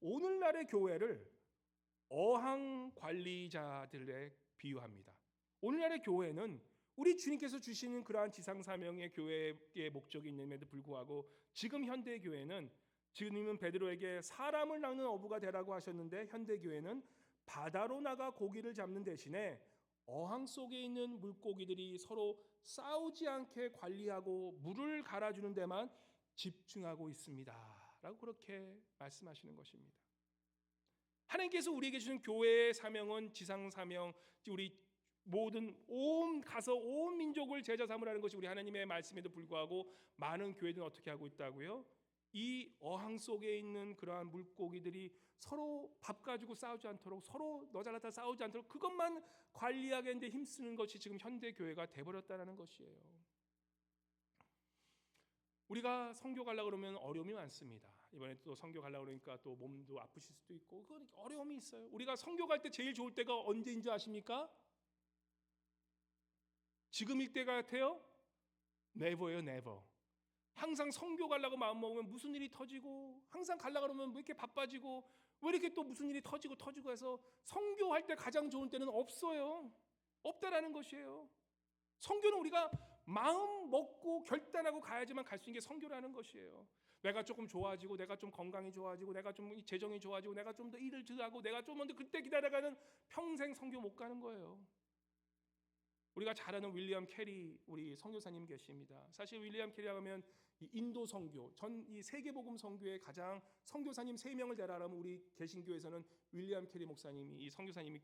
오늘날의 교회를 어항 관리자들에 비유합니다. 오늘날의 교회는 우리 주님께서 주시는 그러한 지상사명의 교회의 목적이 있는데도 불구하고 지금 현대 교회는 주님은 베드로에게 사람을 낚는 어부가 되라고 하셨는데 현대 교회는 바다로 나가 고기를 잡는 대신에 어항 속에 있는 물고기들이 서로 싸우지 않게 관리하고 물을 갈아주는 데만 집중하고 있습니다. 라고 그렇게 말씀하시는 것입니다. 하나님께서 우리에게 주신 교회의 사명은 지상 사명, 우리 모든 가서 온 민족을 제자 삼으라는 것이 우리 하나님의 말씀에도 불구하고 많은 교회들은 어떻게 하고 있다고요? 이 어항 속에 있는 그러한 물고기들이 서로 밥 가지고 싸우지 않도록 서로 너 잘났다 싸우지 않도록 그것만 관리하겠는데 힘쓰는 것이 지금 현대 교회가 돼버렸다는 것이에요. 우리가 선교 가려고 그러면 어려움이 많습니다. 이번에 또 선교 가려고 그러니까 또 몸도 아프실 수도 있고 그건 어려움이 있어요. 우리가 선교 갈 때 제일 좋을 때가 언제인지 아십니까? 지금일 때 같아요? Never예요, never. 항상 선교 가려고 마음 먹으면 무슨 일이 터지고 항상 가려고 그러면 왜 이렇게 바빠지고 왜 이렇게 또 무슨 일이 터지고 해서 선교할 때 가장 좋은 때는 없어요. 없다라는 것이에요. 선교는 우리가 마음 먹고 결단하고 가야지만 갈 수 있는 게 선교라는 것이에요. 내가 조금 좋아지고 내가 좀 건강이 좋아지고 내가 좀 재정이 좋아지고 내가 좀 더 일을 잘하고 내가 좀 더 그때 기다려가는 평생 선교 못 가는 거예요. 우리가 잘 아는 윌리엄 캐리 우리 선교사님 계십니다. 사실 윌리엄 캐리라고 하면 이 인도 선교, 전 이 세계복음 선교의 가장 선교사님 3명을 대라라면 우리 개신교에서는 윌리엄 캐리 목사님이 이 선교사님이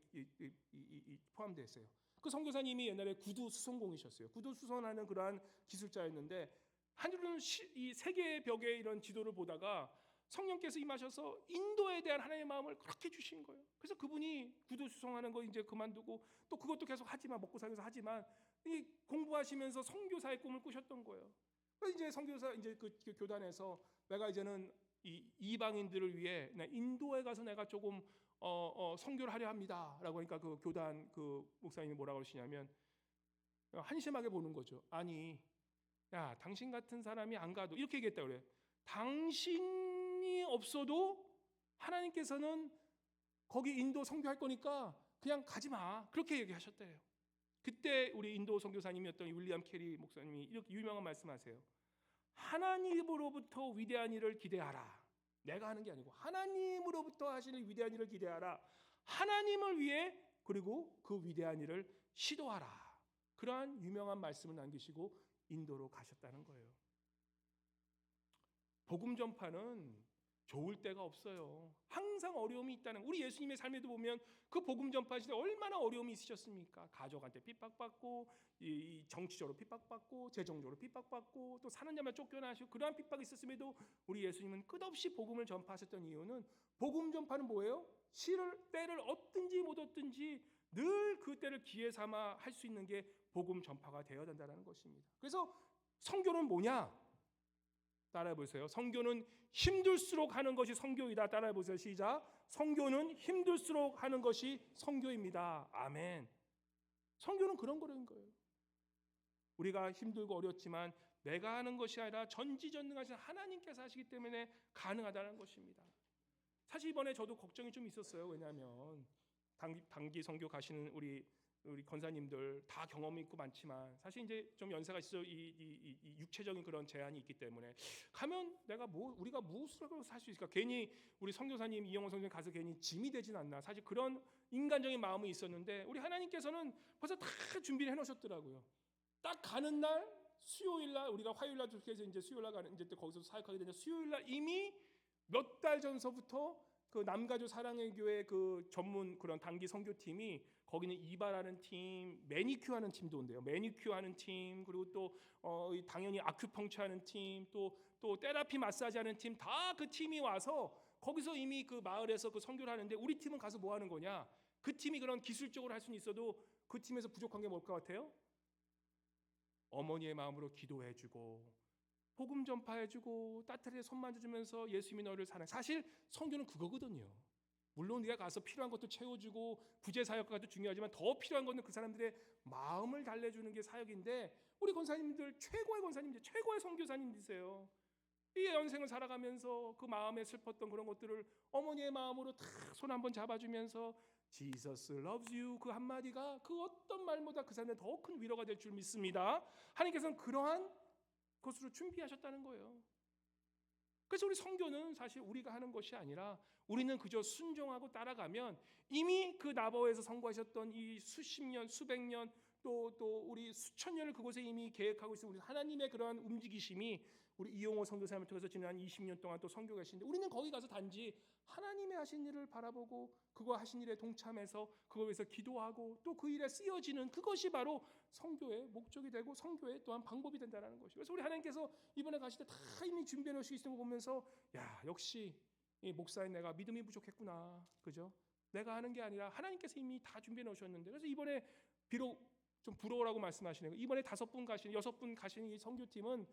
포함되어 있어요. 그 선교사님이 옛날에 구두 수송공이셨어요. 구두 수선하는 그러한 기술자였는데 한주는 이 세계 벽의 이런 지도를 보다가 성령께서 임하셔서 인도에 대한 하나님의 마음을 그렇게 주신 거예요. 그래서 그분이 구두 수송하는 거 이제 그만두고 또 그것도 계속 하지만 먹고 살면서 하지만 이 공부하시면서 선교사의 꿈을 꾸셨던 거예요. 그래서 이제 선교사 이제 그 교단에서 내가 이제는 이 이방인들을 위해 인도에 가서 내가 조금 선교를 하려 합니다라고 하니까 그 교단 그 목사님이 뭐라고 그러시냐면 한심하게 보는 거죠. 아니, 야, 당신 같은 사람이 안 가도 이렇게 얘기했다 그래. 당신이 없어도 하나님께서는 거기 인도 선교할 거니까 그냥 가지 마. 그렇게 얘기하셨대요. 그때 우리 인도 선교사님이었던 윌리엄 캐리 목사님이 이렇게 유명한 말씀하세요. 하나님으로부터 위대한 일을 기대하라. 내가 하는 게 아니고 하나님으로부터 하시는 위대한 일을 기대하라. 하나님을 위해 그리고 그 위대한 일을 시도하라. 그러한 유명한 말씀을 남기시고 인도로 가셨다는 거예요. 복음 전파는 좋을 때가 없어요. 항상 어려움이 있다는 우리 예수님의 삶에도 보면 그 복음 전파하실 때 얼마나 어려움이 있으셨습니까? 가족한테 핍박받고 이 정치적으로 핍박받고 재정적으로 핍박받고 또 사는 자만 쫓겨나시고 그러한 핍박이 있었음에도 우리 예수님은 끝없이 복음을 전파하셨던 이유는 복음 전파는 뭐예요? 때를 얻든지 못 얻든지 늘 그 때를 기회 삼아 할 수 있는 게 복음 전파가 되어야 된다는 것입니다. 그래서 선교는 뭐냐? 따라해 보세요. 선교는 힘들수록 하는 것이 선교이다. 따라해 보세요. 시작. 선교는 힘들수록 하는 것이 선교입니다. 아멘. 선교는 그런 거라는 거예요. 우리가 힘들고 어렵지만 내가 하는 것이 아니라 전지전능하신 하나님께서 하시기 때문에 가능하다는 것입니다. 사실 이번에 저도 걱정이 좀 있었어요. 왜냐하면 단기 선교 가시는 우리 우리 권사님들 다 경험이 있고 많지만 사실 이제 좀 연세가 있어 이 육체적인 그런 제한이 있기 때문에 가면 우리가 무엇으로 살 수 있을까? 괜히 우리 선교사님 이영호 선교사님 가서 괜히 짐이 되진 않나? 사실 그런 인간적인 마음이 있었는데 우리 하나님께서는 벌써 다 준비를 해놓으셨더라고요. 딱 가는 날 수요일 날 우리가 화요일 날 해서 이제 수요일 날 가는 이제 또 거기서 사역하게 되냐 수요일 날 이미 몇 달 전서부터 그 남가주 사랑의 교회 그 전문 그런 단기 선교팀이 거기는 이발하는 팀, 매니큐어 하는 팀도 온대요. 매니큐어 하는 팀, 그리고 또 당연히 아큐펑처 하는 팀, 또 테라피 마사지 하는 팀, 다 그 팀이 와서 거기서 이미 그 마을에서 그 선교를 하는데 우리 팀은 가서 뭐 하는 거냐? 그 팀이 그런 기술적으로 할 수는 있어도 그 팀에서 부족한 게 뭘 것 같아요? 어머니의 마음으로 기도해주고 복음 전파해주고 따뜻하게 손 만져주면서 예수님이 너를 사랑해. 사실 선교는 그거거든요. 물론 네가 가서 필요한 것도 채워주고 구제 사역과도 중요하지만 더 필요한 것은 그 사람들의 마음을 달래주는 게 사역인데 우리 권사님들 최고의 권사님들 최고의 선교사님이세요. 이 연생을 살아가면서 그 마음에 슬펐던 그런 것들을 어머니의 마음으로 탁 손 한번 잡아주면서 Jesus loves you 그 한마디가 그 어떤 말보다 그 사람의 더 큰 위로가 될 줄 믿습니다. 하나님께서는 그러한 것으로 준비하셨다는 거예요. 그래서 우리 선교는 사실 우리가 하는 것이 아니라 우리는 그저 순종하고 따라가면 이미 그 나버에서 선고하셨던 이 수십 년, 수백 년 또 우리 수천 년을 그곳에 이미 계획하고 있는 우리 하나님의 그러한 움직이심이 우리 이용호 선교사님을 통해서 지난 20년 동안 또 선교가 하시는데 우리는 거기 가서 단지 하나님의 하신 일을 바라보고 그거 하신 일에 동참해서 그거 위해서 기도하고 또 그 일에 쓰여지는 그것이 바로 선교의 목적이 되고 선교의 또한 방법이 된다는 것이죠. 그래서 우리 하나님께서 이번에 가실 때 다 이미 준비해 놓으시고 있는 거 보면서 야 역시 이 목사인 내가 믿음이 부족했구나. 그죠? 내가 하는 게 아니라 하나님께서 이미 다 준비해 놓으셨는데 그래서 이번에 비록 좀 부러워라고 말씀하시는 거 이번에 5분 가시는 6분 가시는 이 선교팀은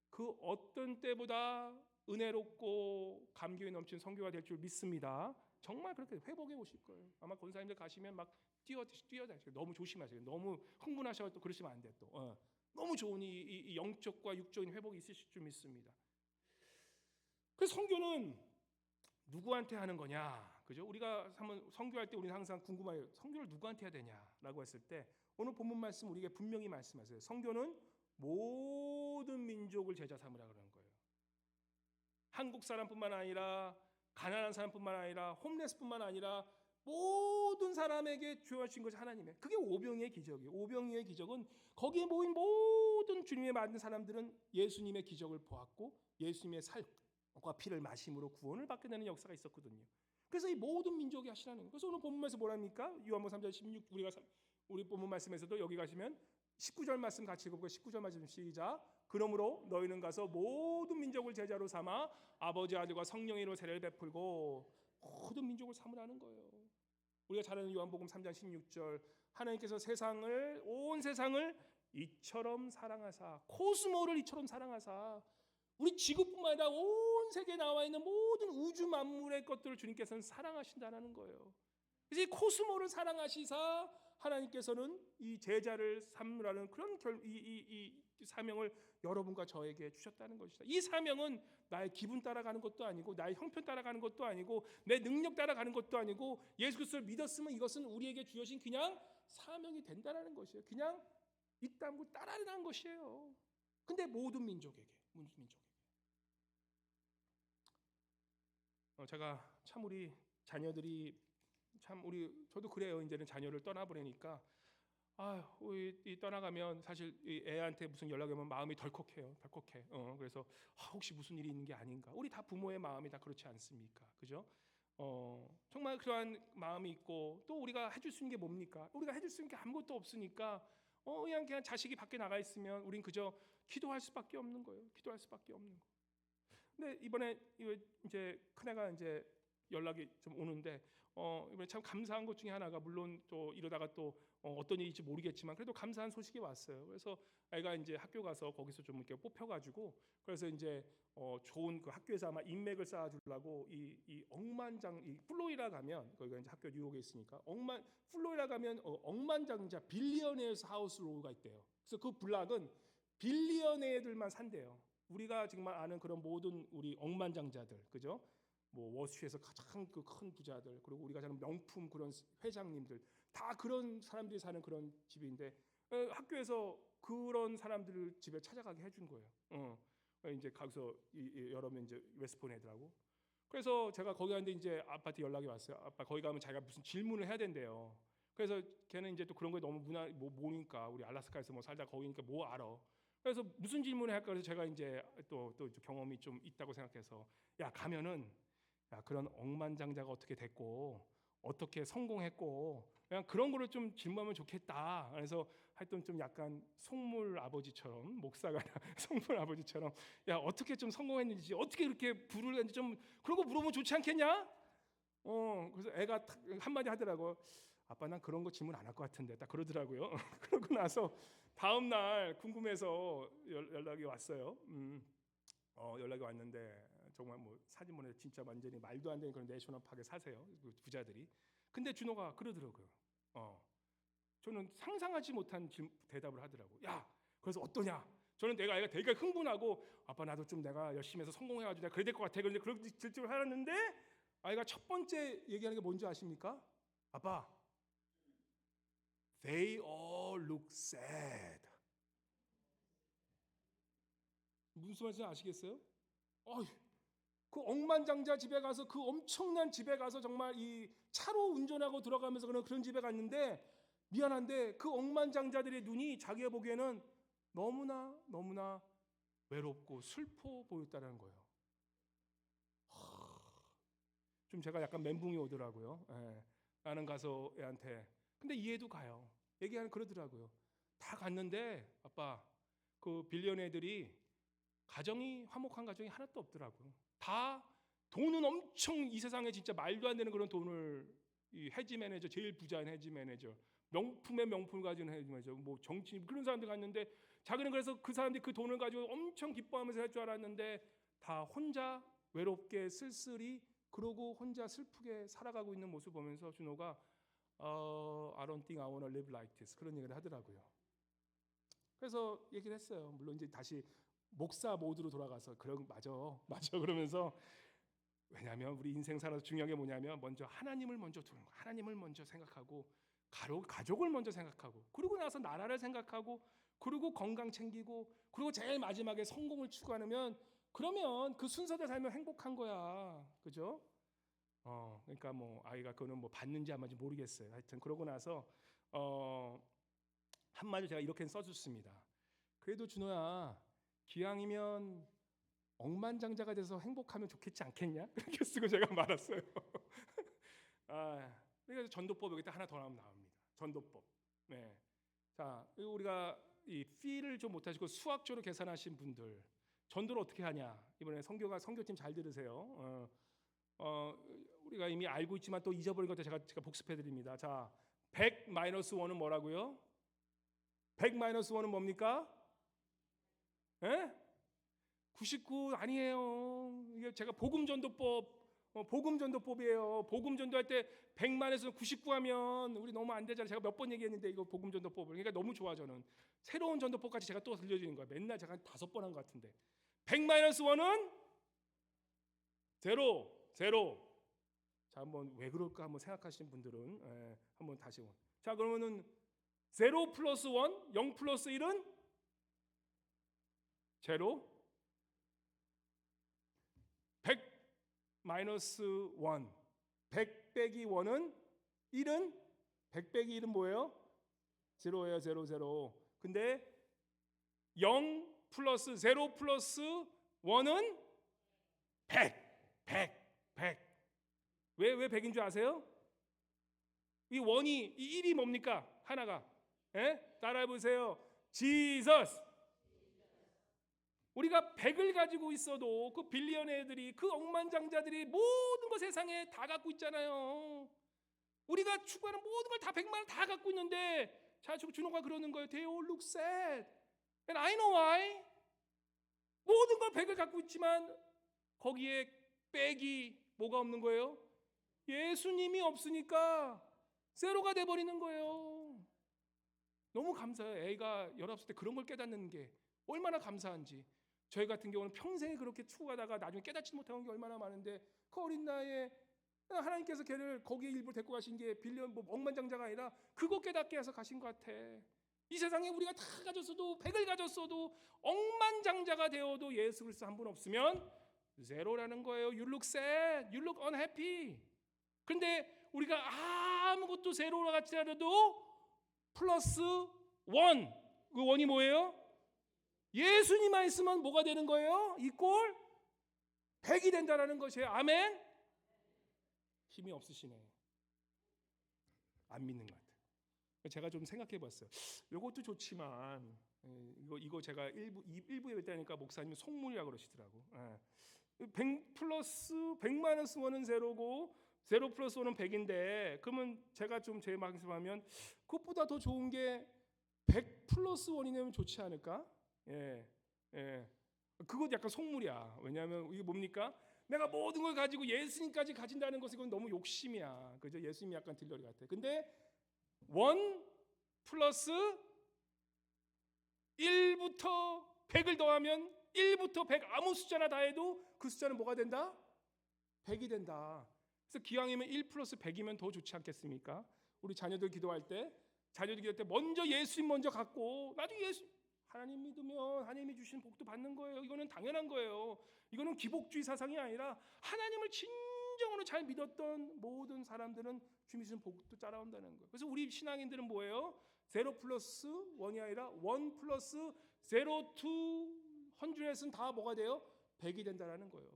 그 어떤 때보다 은혜롭고 감격이 넘치는 선교가 될 줄 믿습니다. 정말 그렇게 회복해 오실 거예요. 아마 권사님들 가시면 막 뛰어다니시고 너무 조심하세요. 너무 흥분하셔서 또 그러시면 안 돼 또. 너무 좋은 이 영적과 육적인 회복이 있으실 줄 믿습니다. 그래서 선교는 누구한테 하는 거냐? 그죠? 우리가 한번 선교할 때 우리는 항상 궁금해요. 선교를 누구한테 해야 되냐라고 했을 때 오늘 본문 말씀 우리에게 분명히 말씀하세요. 선교는 모든 민족을 제자 삼으라 그러는 거예요. 한국 사람뿐만 아니라 가난한 사람뿐만 아니라 홈레스뿐만 아니라 모든 사람에게 주어진 것이 하나님의 그게 오병이의 기적이에요. 오병이의 기적은 거기에 모인 모든 주님의 만든 사람들은 예수님의 기적을 보았고 예수님의 살과 피를 마심으로 구원을 받게 되는 역사가 있었거든요. 그래서 이 모든 민족이 하시라는 거예요. 그래서 오늘 본문에서 뭐랍니까? 요한복음 3장 16 우리 본문 말씀에서도 여기 가시면 19절 말씀 같이 읽어볼까요? 19절 말씀 시작. 그러므로 너희는 가서 모든 민족을 제자로 삼아 아버지 아들과 성령의 이름으로 세례를 베풀고 모든 민족을 삼으라는 거예요. 우리가 잘 아는 요한복음 3장 16절 하나님께서 온 세상을 이처럼 사랑하사 코스모를 이처럼 사랑하사 우리 지구뿐만 아니라 온 세계에 나와 있는 모든 우주 만물의 것들을 주님께서는 사랑하신다는 거예요. 그래서 이 코스모를 사랑하시사 하나님께서는 이 제자를 삼으라는 그런 이 사명을 여러분과 저에게 주셨다는 것이다. 이 사명은 나의 기분 따라가는 것도 아니고 나의 형편 따라가는 것도 아니고 내 능력 따라가는 것도 아니고 예수 그리스도를 믿었으면 이것은 우리에게 주어진 그냥 사명이 된다는 것이에요. 그냥 입다물고 따라가는 것이에요. 근데 모든 민족에게 제가 참 우리 자녀들이 저도 그래요. 이제는 자녀를 떠나보내니까 떠나가면 사실 이 애한테 무슨 연락이 오면 마음이 덜컥해요. 그래서 혹시 무슨 일이 있는 게 아닌가. 우리 다 부모의 마음이 다 그렇지 않습니까? 그죠? 정말 그러한 마음이 있고 또 우리가 해줄 수 있는 게 뭡니까? 우리가 해줄 수 있는 게 아무것도 없으니까 그냥 자식이 밖에 나가 있으면 우린 그저 기도할 수밖에 없는 거예요. 기도할 수밖에 없는 거. 근데 이번에 이제 큰애가 이제 연락이 좀 오는데 이번에 참 감사한 것 중에 하나가 물론 또 이러다가 또 어떤 일일지 모르겠지만 그래도 감사한 소식이 왔어요. 그래서 애가 이제 학교 가서 거기서 좀 이렇게 뽑혀가지고 그래서 이제 좋은 그 학교에서 아마 인맥을 쌓아주려고 이 억만장 이 플로리다 가면 거기가 이제 학교 뉴욕에 있으니까 플로리다 가면 억만장자 빌리어네어스 하우스로가 있대요. 그래서 그 블락은 빌리어네들만 산대요. 우리가 정말 아는 그런 모든 우리 억만장자들, 그죠? 뭐 워스트리트에서 가장 그 큰 부자들, 그리고 우리가 사는 명품 그런 회장님들, 다 그런 사람들이 사는 그런 집인데 학교에서 그런 사람들 집에 찾아가게 해준 거예요. 이제 가서 여러분 이제 웨스트포인트 애들하고. 그래서 제가 거기 갔는데 이제 아빠한테 연락이 왔어요. 아빠 거기 가면 자기가 무슨 질문을 해야 된대요. 그래서 걔는 이제 또 그런 거에 너무 모르니까, 우리 알라스카에서 뭐 살다 거기니까 뭐 알아. 그래서 무슨 질문을 할까. 그래서 제가 이제 또 경험이 좀 있다고 생각해서, 야 가면은 야 그런 억만장자가 어떻게 됐고 어떻게 성공했고 그냥 그런 거를 좀 질문하면 좋겠다. 그래서 하여튼 좀 약간 속물 아버지처럼, 목사가 아니라 속물 아버지처럼, 야 어떻게 좀 성공했는지, 어떻게 이렇게 부를 했는지 좀 그런 거 물어보면 좋지 않겠냐? 그래서 애가 한마디 하더라고. 아빠 난 그런 거 질문 안 할 것 같은데, 딱 그러더라고요. 그러고 나서 다음 날 궁금해서 연락이 왔어요. 연락이 왔는데 정말 뭐 사진 보내 진짜 완전히 말도 안 되는 그런 내셔널 파크에 사세요, 그 부자들이. 근데 준호가 그러더라고요. 저는 상상하지 못한 대답을 하더라고. 야, 그래서 어떠냐? 저는 애가 되게 흥분하고, 아빠 나도 좀 내가 열심히 해서 성공해가지고 내가 그래야 될 것 같아. 그런데 그런 질문을 하는데 아이가 첫 번째 얘기하는 게 뭔지 아십니까? 아빠, they all look sad. 무슨 말인지 아시겠어요? 그 억만장자 집에 가서, 그 엄청난 집에 가서 정말 이 차로 운전하고 들어가면서 그런 집에 갔는데, 미안한데 그 억만장자들의 눈이 자기가 보기에는 너무나 외롭고 슬퍼 보였다는 거예요. 좀 제가 약간 멘붕이 오더라고요. 나는 가서 애한테, 근데 이해도 가요. 얘기하는 그러더라고요. 다 갔는데 아빠, 그 빌리언애들이 가정이 화목한 가정이 하나도 없더라고요. 다 돈은 엄청, 이 세상에 진짜 말도 안 되는 그런 돈을, 이 해지 매니저, 제일 부자인 해지 매니저, 명품의 명품을 가지는 해지 매니저, 뭐 정치인 그런 사람들 갔는데, 자기는 그래서 그 사람들이 그 돈을 가지고 엄청 기뻐하면서 할 줄 알았는데 다 혼자 외롭게 쓸쓸히, 그러고 혼자 슬프게 살아가고 있는 모습 보면서 준호가 I don't think I wanna live like this, 그런 얘기를 하더라고요. 그래서 얘기를 했어요. 물론 이제 다시 목사 모드로 돌아가서, 그런 맞아 그러면서, 왜냐하면 우리 인생 살아서 중요한 게 뭐냐면 먼저 하나님을 먼저 두는 거야. 하나님을 먼저 생각하고, 가족을 먼저 생각하고, 그리고 나서 나라를 생각하고, 그리고 건강 챙기고, 그리고 제일 마지막에 성공을 추구하면, 그러면 그 순서대로 살면 행복한 거야. 그죠? 그러니까 뭐 아이가 그거는 뭐 받는지 안 받는지 모르겠어요. 하여튼 그러고 나서 한마디 제가 이렇게 써줬습니다. 그래도 준호야, 기왕이면 억만장자가 돼서 행복하면 좋겠지 않겠냐? 그렇게 쓰고 제가 말았어요. 그래서 전도법 여기다 하나 더 나옵니다. 전도법. 네. 자, 우리가 이 fee를 좀 못하시고 수학적으로 계산하신 분들, 전도를 어떻게 하냐? 이번에 선교팀 잘 들으세요. 우리가 이미 알고 있지만 또 잊어버린 것들 제가 복습해 드립니다. 자, 100-1은 뭐라고요? 100-1은 뭡니까? 99 아니에요. 이게 제가 복음전도법이에요. 복음전도할 때 100만에서 99 하면 우리 너무 안 되잖아요. 제가 몇 번 얘기했는데 이거 복음전도법을. 그러니까 너무 좋아 저는. 새로운 전도법까지 제가 또 들려주는 거예요. 맨날 제가 한 5번 한 것 같은데. 100-1은 제로. 자, 한번 왜 그럴까 한번 생각하시는 분들은 한번 다시. 자, 그러면은 0 플러스 1, 0 플러스 1은 제로. 100 마이너스 1, 100 빼기 1은 1은 100 빼기 1은 뭐예요? 제로예요. 제로. 근데 0 플러스 0 플러스 1은 100. 왜 100인 줄 아세요? 이 1이 뭡니까? 하나가. 따라해 보세요. 지저스. 우리가 100을 가지고 있어도 그 빌리언애들이, 그 억만장자들이 모든 거 세상에 다 갖고 있잖아요. 우리가 추구하는 모든 걸 다 100만 원 다 갖고 있는데, 자, 준호가 그러는 거예요. They all look sad. And I know why. 모든 걸 100을 갖고 있지만 거기에 빼기 뭐가 없는 거예요? 예수님이 없으니까 제로가 돼버리는 거예요. 너무 감사해요. 애가 19살 때 그런 걸 깨닫는 게 얼마나 감사한지. 저희 같은 경우는 평생에 그렇게 추구하다가 나중에 깨닫지 못한 게 얼마나 많은데, 그 어린 나이에 하나님께서 걔를 거기에 일부러 데리고 가신 게 빌리언 억만장자가 아니라 그거 깨닫게 해서 가신 것 같아. 이 세상에 우리가 다 가졌어도 100을 가졌어도 억만장자가 되어도 예수 그리스도 한 분 없으면 제로라는 거예요. You look sad, you look unhappy. 그런데 우리가 아무것도 제로라 같지 않아도 플러스 원, 그 원이 뭐예요? 예수님만 있으면 뭐가 되는 거예요? 이꼴 100이 된다는 것이에요. 아멘? 힘이 없으시네. 안 믿는 것 같아요. 제가 좀 생각해 봤어요. 이것도 좋지만 이거 제가 일부에 뵀다니까 목사님이 속물이라고 그러시더라고. 100 플러스 100 마이너스 1은 제로고 0 플러스 1은 100인데, 그러면 제가 좀 제 말씀하면 그것보다 더 좋은 게 100 플러스 1이면 좋지 않을까? 그거 약간 속물이야. 왜냐하면 이게 뭡니까? 내가 모든 걸 가지고 예수님까지 가진다는 것은 이건 너무 욕심이야. 그죠? 예수님이 약간 딜러리 같아. 근데 1 플러스 1부터 100을 더하면 1부터 100 아무 숫자나 다 해도 그 숫자는 뭐가 된다? 100이 된다. 그래서 기왕이면 1 플러스 100이면 더 좋지 않겠습니까? 우리 자녀들 기도할 때 먼저 예수님 먼저 갖고 나중에 하나님 믿으면 하나님이 주신 복도 받는 거예요. 이거는 당연한 거예요. 이거는 기복주의 사상이 아니라 하나님을 진정으로 잘 믿었던 모든 사람들은 주님이 주신 복도 따라온다는 거예요. 그래서 우리 신앙인들은 뭐예요? 0 플러스 1이 아니라 1 플러스 0 to 100은 다 뭐가 돼요? 100이 된다는 거예요.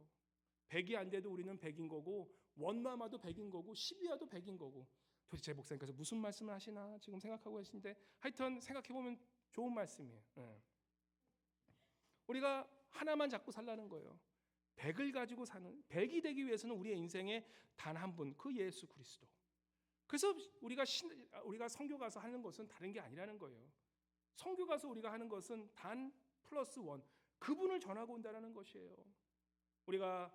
100이 안 돼도 우리는 100인 거고, 1만 와도 100인 거고, 10이 와도 100인 거고. 도대체 목사님께서 무슨 말씀을 하시나 지금 생각하고 계신데, 하여튼 생각해보면 좋은 말씀이에요. 우리가 하나만 잡고 살라는 거예요. 100을 가지고 사는, 100이 되기 위해서는 우리의 인생에 단 한 분, 그 예수 그리스도. 그래서 우리가 선교 가서 하는 것은 다른 게 아니라는 거예요. 선교 가서 우리가 하는 것은 단 플러스 원, 그분을 전하고 온다는 것이에요. 우리가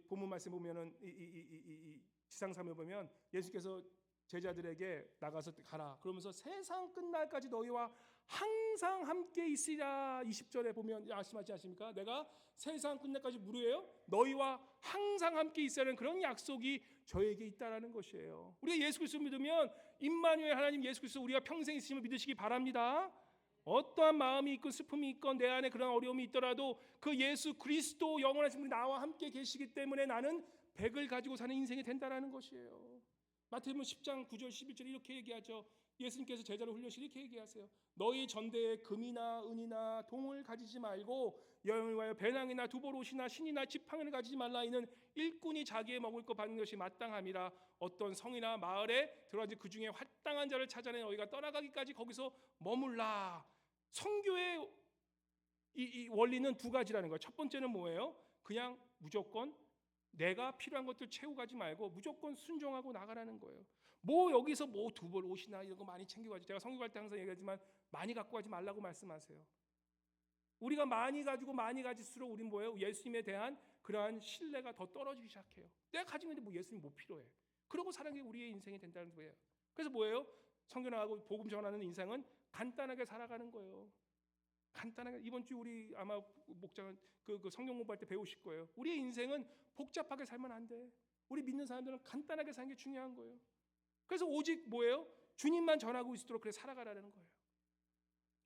본문 말씀 보면은 이 지상사에 보면 예수께서 제자들에게 나가서 가라 그러면서 세상 끝날까지 너희와 항상 함께 있으리라 20절에 보면 말씀하지 않습니까? 내가 세상 끝날까지 무료예요. 너희와 항상 함께 있으라는 그런 약속이 저에게 있다라는 것이에요. 우리가 예수 그리스도 믿으면 임마누엘 하나님 예수 그리스도 우리가 평생 있으심을 믿으시기 바랍니다. 어떠한 마음이 있건 슬픔이 있건 내 안에 그런 어려움이 있더라도 그 예수 그리스도 영원하신 분이 나와 함께 계시기 때문에 나는 100을 가지고 사는 인생이 된다라는 것이에요. 마태복음 10장 9절 11절 이렇게 얘기하죠. 예수님께서 제자를 훈련시키고 이렇게 얘기하세요. 너희 전대에 금이나 은이나 동을 가지지 말고 여행을 위하여 배낭이나 두보롯이나 신이나 지팡이를 가지지 말라. 이는 일꾼이 자기의 먹을 것 받는 것이 마땅함이라. 어떤 성이나 마을에 들어가지 그 중에 합당한 자를 찾아내 너희가 떠나가기까지 거기서 머물라. 선교의 이 원리는 두 가지라는 거예요. 첫 번째는 뭐예요? 그냥 무조건 내가 필요한 것들 채우고 가지 말고 무조건 순종하고 나가라는 거예요. 뭐 여기서 뭐 두 벌 옷이나 이런 거 많이 챙겨가지고, 제가 선교 갈 때 항상 얘기하지만 많이 갖고 가지 말라고 말씀하세요. 우리가 많이 가지고 많이 가질수록 우린 뭐예요? 예수님에 대한 그러한 신뢰가 더 떨어지기 시작해요. 내가 가지고 있는데 뭐 예수님 뭐 필요해? 그러고 사는 게 우리의 인생이 된다는 거예요. 그래서 뭐예요? 선교 나가고 복음 전하는 인생은 간단하게 살아가는 거예요. 간단하게. 이번 주 우리 아마 목장은 그 성경 공부할 때 배우실 거예요. 우리의 인생은 복잡하게 살면 안 돼. 우리 믿는 사람들은 간단하게 사는 게 중요한 거예요. 그래서 오직 뭐예요? 주님만 전하고 있도록 그래 살아가라는 거예요.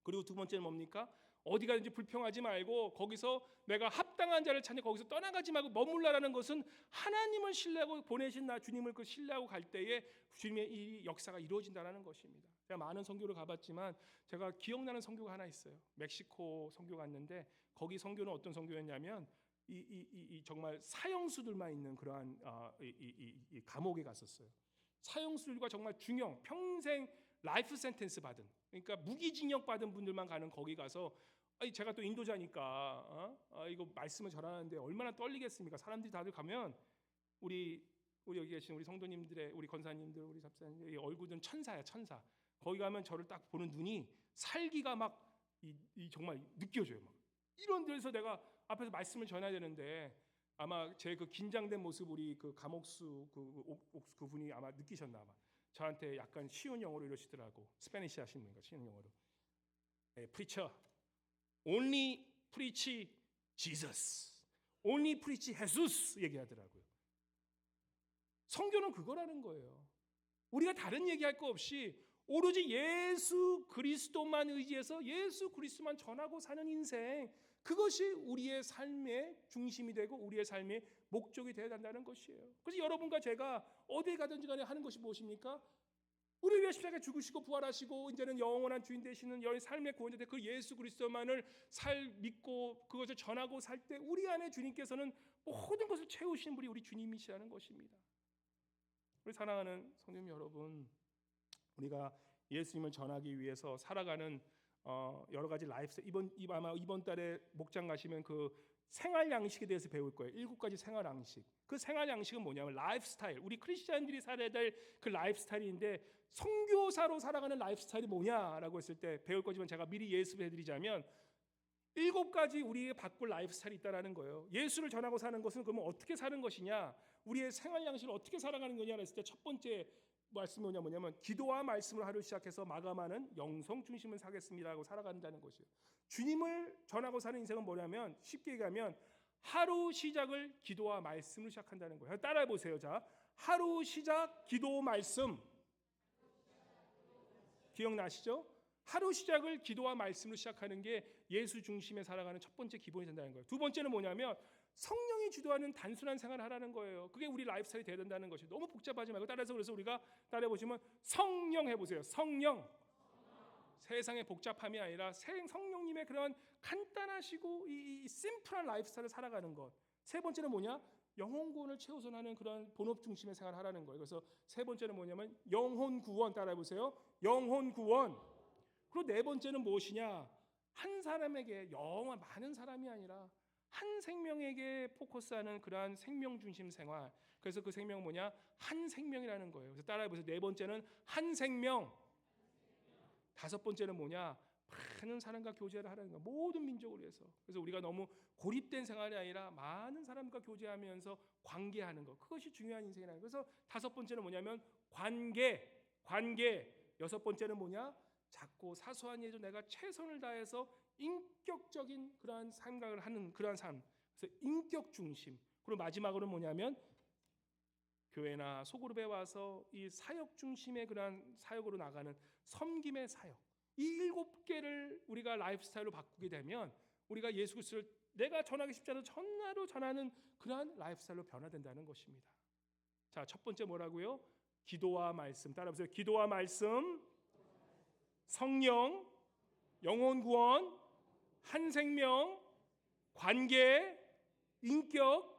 그리고 두 번째는 뭡니까? 어디 가든지 불평하지 말고 거기서 내가 합당한 자를 찾는 거기서 떠나가지 말고 머물라라는 것은 하나님을 신뢰하고 보내신 나 주님을 그 신뢰하고 갈 때에 주님의 이 역사가 이루어진다는 것입니다. 제가 많은 선교를 가봤지만 제가 기억나는 선교가 하나 있어요. 멕시코 선교 갔는데 거기 선교는 어떤 선교였냐면 이 정말 사형수들만 있는 그러한 이 감옥에 갔었어요. 사형수들과 정말 중형 평생 라이프 센텐스 받은, 그러니까 무기징역 받은 분들만 가는 거기 가서, 제가 또 인도자니까 이거 말씀을 전하는데 얼마나 떨리겠습니까? 사람들이 다들 가면 우리 여기 계신 우리 성도님들의 우리 권사님들 우리 잡사님 얼굴은 천사야, 천사. 거기 가면 저를 딱 보는 눈이 살기가 막 이 정말 느껴져요. 막 이런 데서 내가 앞에서 말씀을 전해야 되는데 아마 제 그 긴장된 모습 우리 그 감옥수 그분이 아마 느끼셨나 봐. 저한테 약간 쉬운 영어로 이러시더라고. 스페니시 하시는 거 쉬운 영어로. Preacher, only preach Jesus, only preach Jesus 얘기하더라고요. 성경은 그거라는 거예요. 우리가 다른 얘기할 거 없이 오로지 예수 그리스도만 의지해서 예수 그리스도만 전하고 사는 인생, 그것이 우리의 삶의 중심이 되고 우리의 삶의 목적이 되어야 한다는 것이에요. 그래서 여러분과 제가 어디에 가든지 간에 하는 것이 무엇입니까? 우리를 위해 십자가에 죽으시고 부활하시고 이제는 영원한 주인 되시는 여인 삶의 구원자 되 그 예수 그리스도만을 믿고 그것을 전하고 살 때 우리 안에 주님께서는 모든 것을 채우시는 분이 우리 주님이시라는 것입니다. 우리 사랑하는 성도님 여러분, 우리가 예수님을 전하기 위해서 살아가는 여러 가지 라이프스타일, 아마 이번 달에 목장 가시면 그 생활 양식에 대해서 배울 거예요. 7가지 생활 양식. 그 생활 양식은 뭐냐면 라이프스타일, 우리 크리스찬들이 살아야 될 그 라이프스타일인데, 선교사로 살아가는 라이프스타일이 뭐냐라고 했을 때 배울 거지만 제가 미리 예습해드리자면 7가지 우리의 바꿀 라이프스타일이 있다라는 거예요. 예수를 전하고 사는 것은 그러면 어떻게 사는 것이냐, 우리의 생활 양식을 어떻게 살아가는 거냐를 했을 때 첫 번째 말씀이 뭐냐면 기도와 말씀을 하루 시작해서 마감하는 영성 중심을 사겠습니다라고 살아간다는 것이에요. 주님을 전하고 사는 인생은 뭐냐면 쉽게 얘기하면 하루 시작을 기도와 말씀으로 시작한다는 거예요. 따라해 보세요. 자, 하루 시작 기도 말씀. 기억나시죠? 하루 시작을 기도와 말씀으로 시작하는 게 예수 중심에 살아가는 첫 번째 기본이 된다는 거예요. 두 번째는 뭐냐면 성령이 주도하는 단순한 생활을 하라는 거예요. 그게 우리 라이프스타일이 돼야 된다는 것이 너무 복잡하지 말고 따라서, 그래서 우리가 따라해 보시면 성령 해보세요. 성령. 세상의 복잡함이 아니라 성령님의 그런 간단하시고 이 심플한 라이프스타일을 살아가는 것. 세 번째는 뭐냐? 영혼 구원을 최우선하는 그런 본업 중심의 생활을 하라는 거예요. 그래서 세 번째는 뭐냐면 영혼 구원. 따라해 보세요. 영혼 구원. 그리고 네 번째는 무엇이냐? 한 사람에게, 많은 사람이 아니라 한 생명에게 포커스하는 그러한 생명 중심 생활. 그래서 그 생명은 뭐냐? 한 생명이라는 거예요. 그래서 따라해 보세요. 네 번째는 한 생명. 다섯 번째는 뭐냐? 많은 사람과 교제를 하라는 거예요. 모든 민족을 위해서. 그래서 우리가 너무 고립된 생활이 아니라 많은 사람과 교제하면서 관계하는 것. 그것이 중요한 인생이라는 거예요. 그래서 다섯 번째는 뭐냐면 관계. 여섯 번째는 뭐냐? 작고 사소한 일도 내가 최선을 다해서 인격적인 그러한 생각을 하는 그러한 삶. 그래서 인격 중심. 그리고 마지막으로는 뭐냐면 교회나 소그룹에 와서 이 사역 중심의 그러한 사역으로 나가는 섬김의 사역. 이 7개를 우리가 라이프스타일로 바꾸게 되면 우리가 예수 그리스도를 내가 전하기 쉽지 않아도 전하로 전하는 그러한 라이프스타일로 변화된다는 것입니다. 자, 첫 번째 뭐라고요? 기도와 말씀. 따라해보세요. 기도와 말씀, 성령, 영혼 구원, 한 생명, 관계, 인격,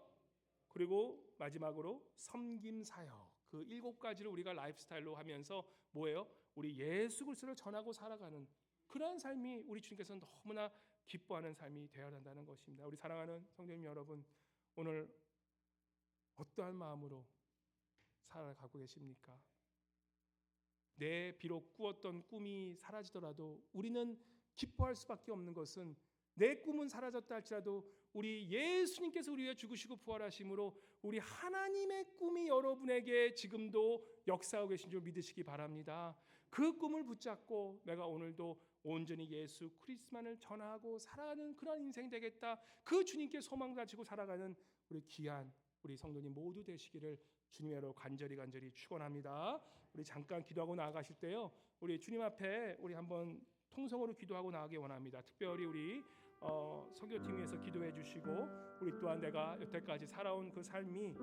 그리고 마지막으로 섬김 사역. 그 7가지를 우리가 라이프스타일로 하면서 뭐예요? 우리 예수 그리스도를 전하고 살아가는 그러한 삶이 우리 주님께서는 너무나 기뻐하는 삶이 되어야 한다는 것입니다. 우리 사랑하는 성도님 여러분, 오늘 어떠한 마음으로 살아가고 계십니까? 내 비록 꾸었던 꿈이 사라지더라도 우리는 기뻐할 수밖에 없는 것은 내 꿈은 사라졌다 할지라도 우리 예수님께서 우리 위해 죽으시고 부활하심으로 우리 하나님의 꿈이 여러분에게 지금도 역사하고 계신 줄 믿으시기 바랍니다. 그 꿈을 붙잡고 내가 오늘도 온전히 예수 그리스도만을 전하고 살아가는 그런 인생 되겠다. 그 주님께 소망 가지고 살아가는 우리 귀한 우리 성도님 모두 되시기를 주님으로 간절히 축원합니다. 우리 잠깐 기도하고 나아가실 때요, 우리 주님 앞에 우리 한번 통성으로 기도하고 나가기 원합니다. 특별히 우리 선교팀 위해서 기도해 주시고, 우리 또한 내가 여태까지 살아온 그 삶이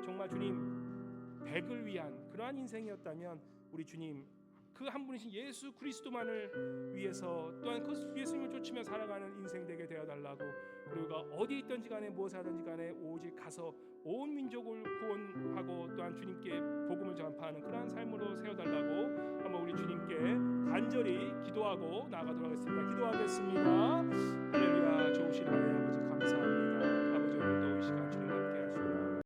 정말 주님 백을 위한 그러한 인생이었다면 우리 주님 그 한 분이신 예수 그리스도만을 위해서 또한 그 예수님을 쫓으며 살아가는 인생 되게 되어달라고, 그리고 어디 있든지 간에 무엇을 하든지 간에 오직 가서 온 민족을 구원하고 또한 주님께 복음을 전파하는 그러한 삶으로 세워달라고 한번 우리 주님께 간절히 기도하고 나아가도록 하겠습니다. 기도하겠습니다. 할렐루야. 좋으신 하나님 아버지 감사합니다.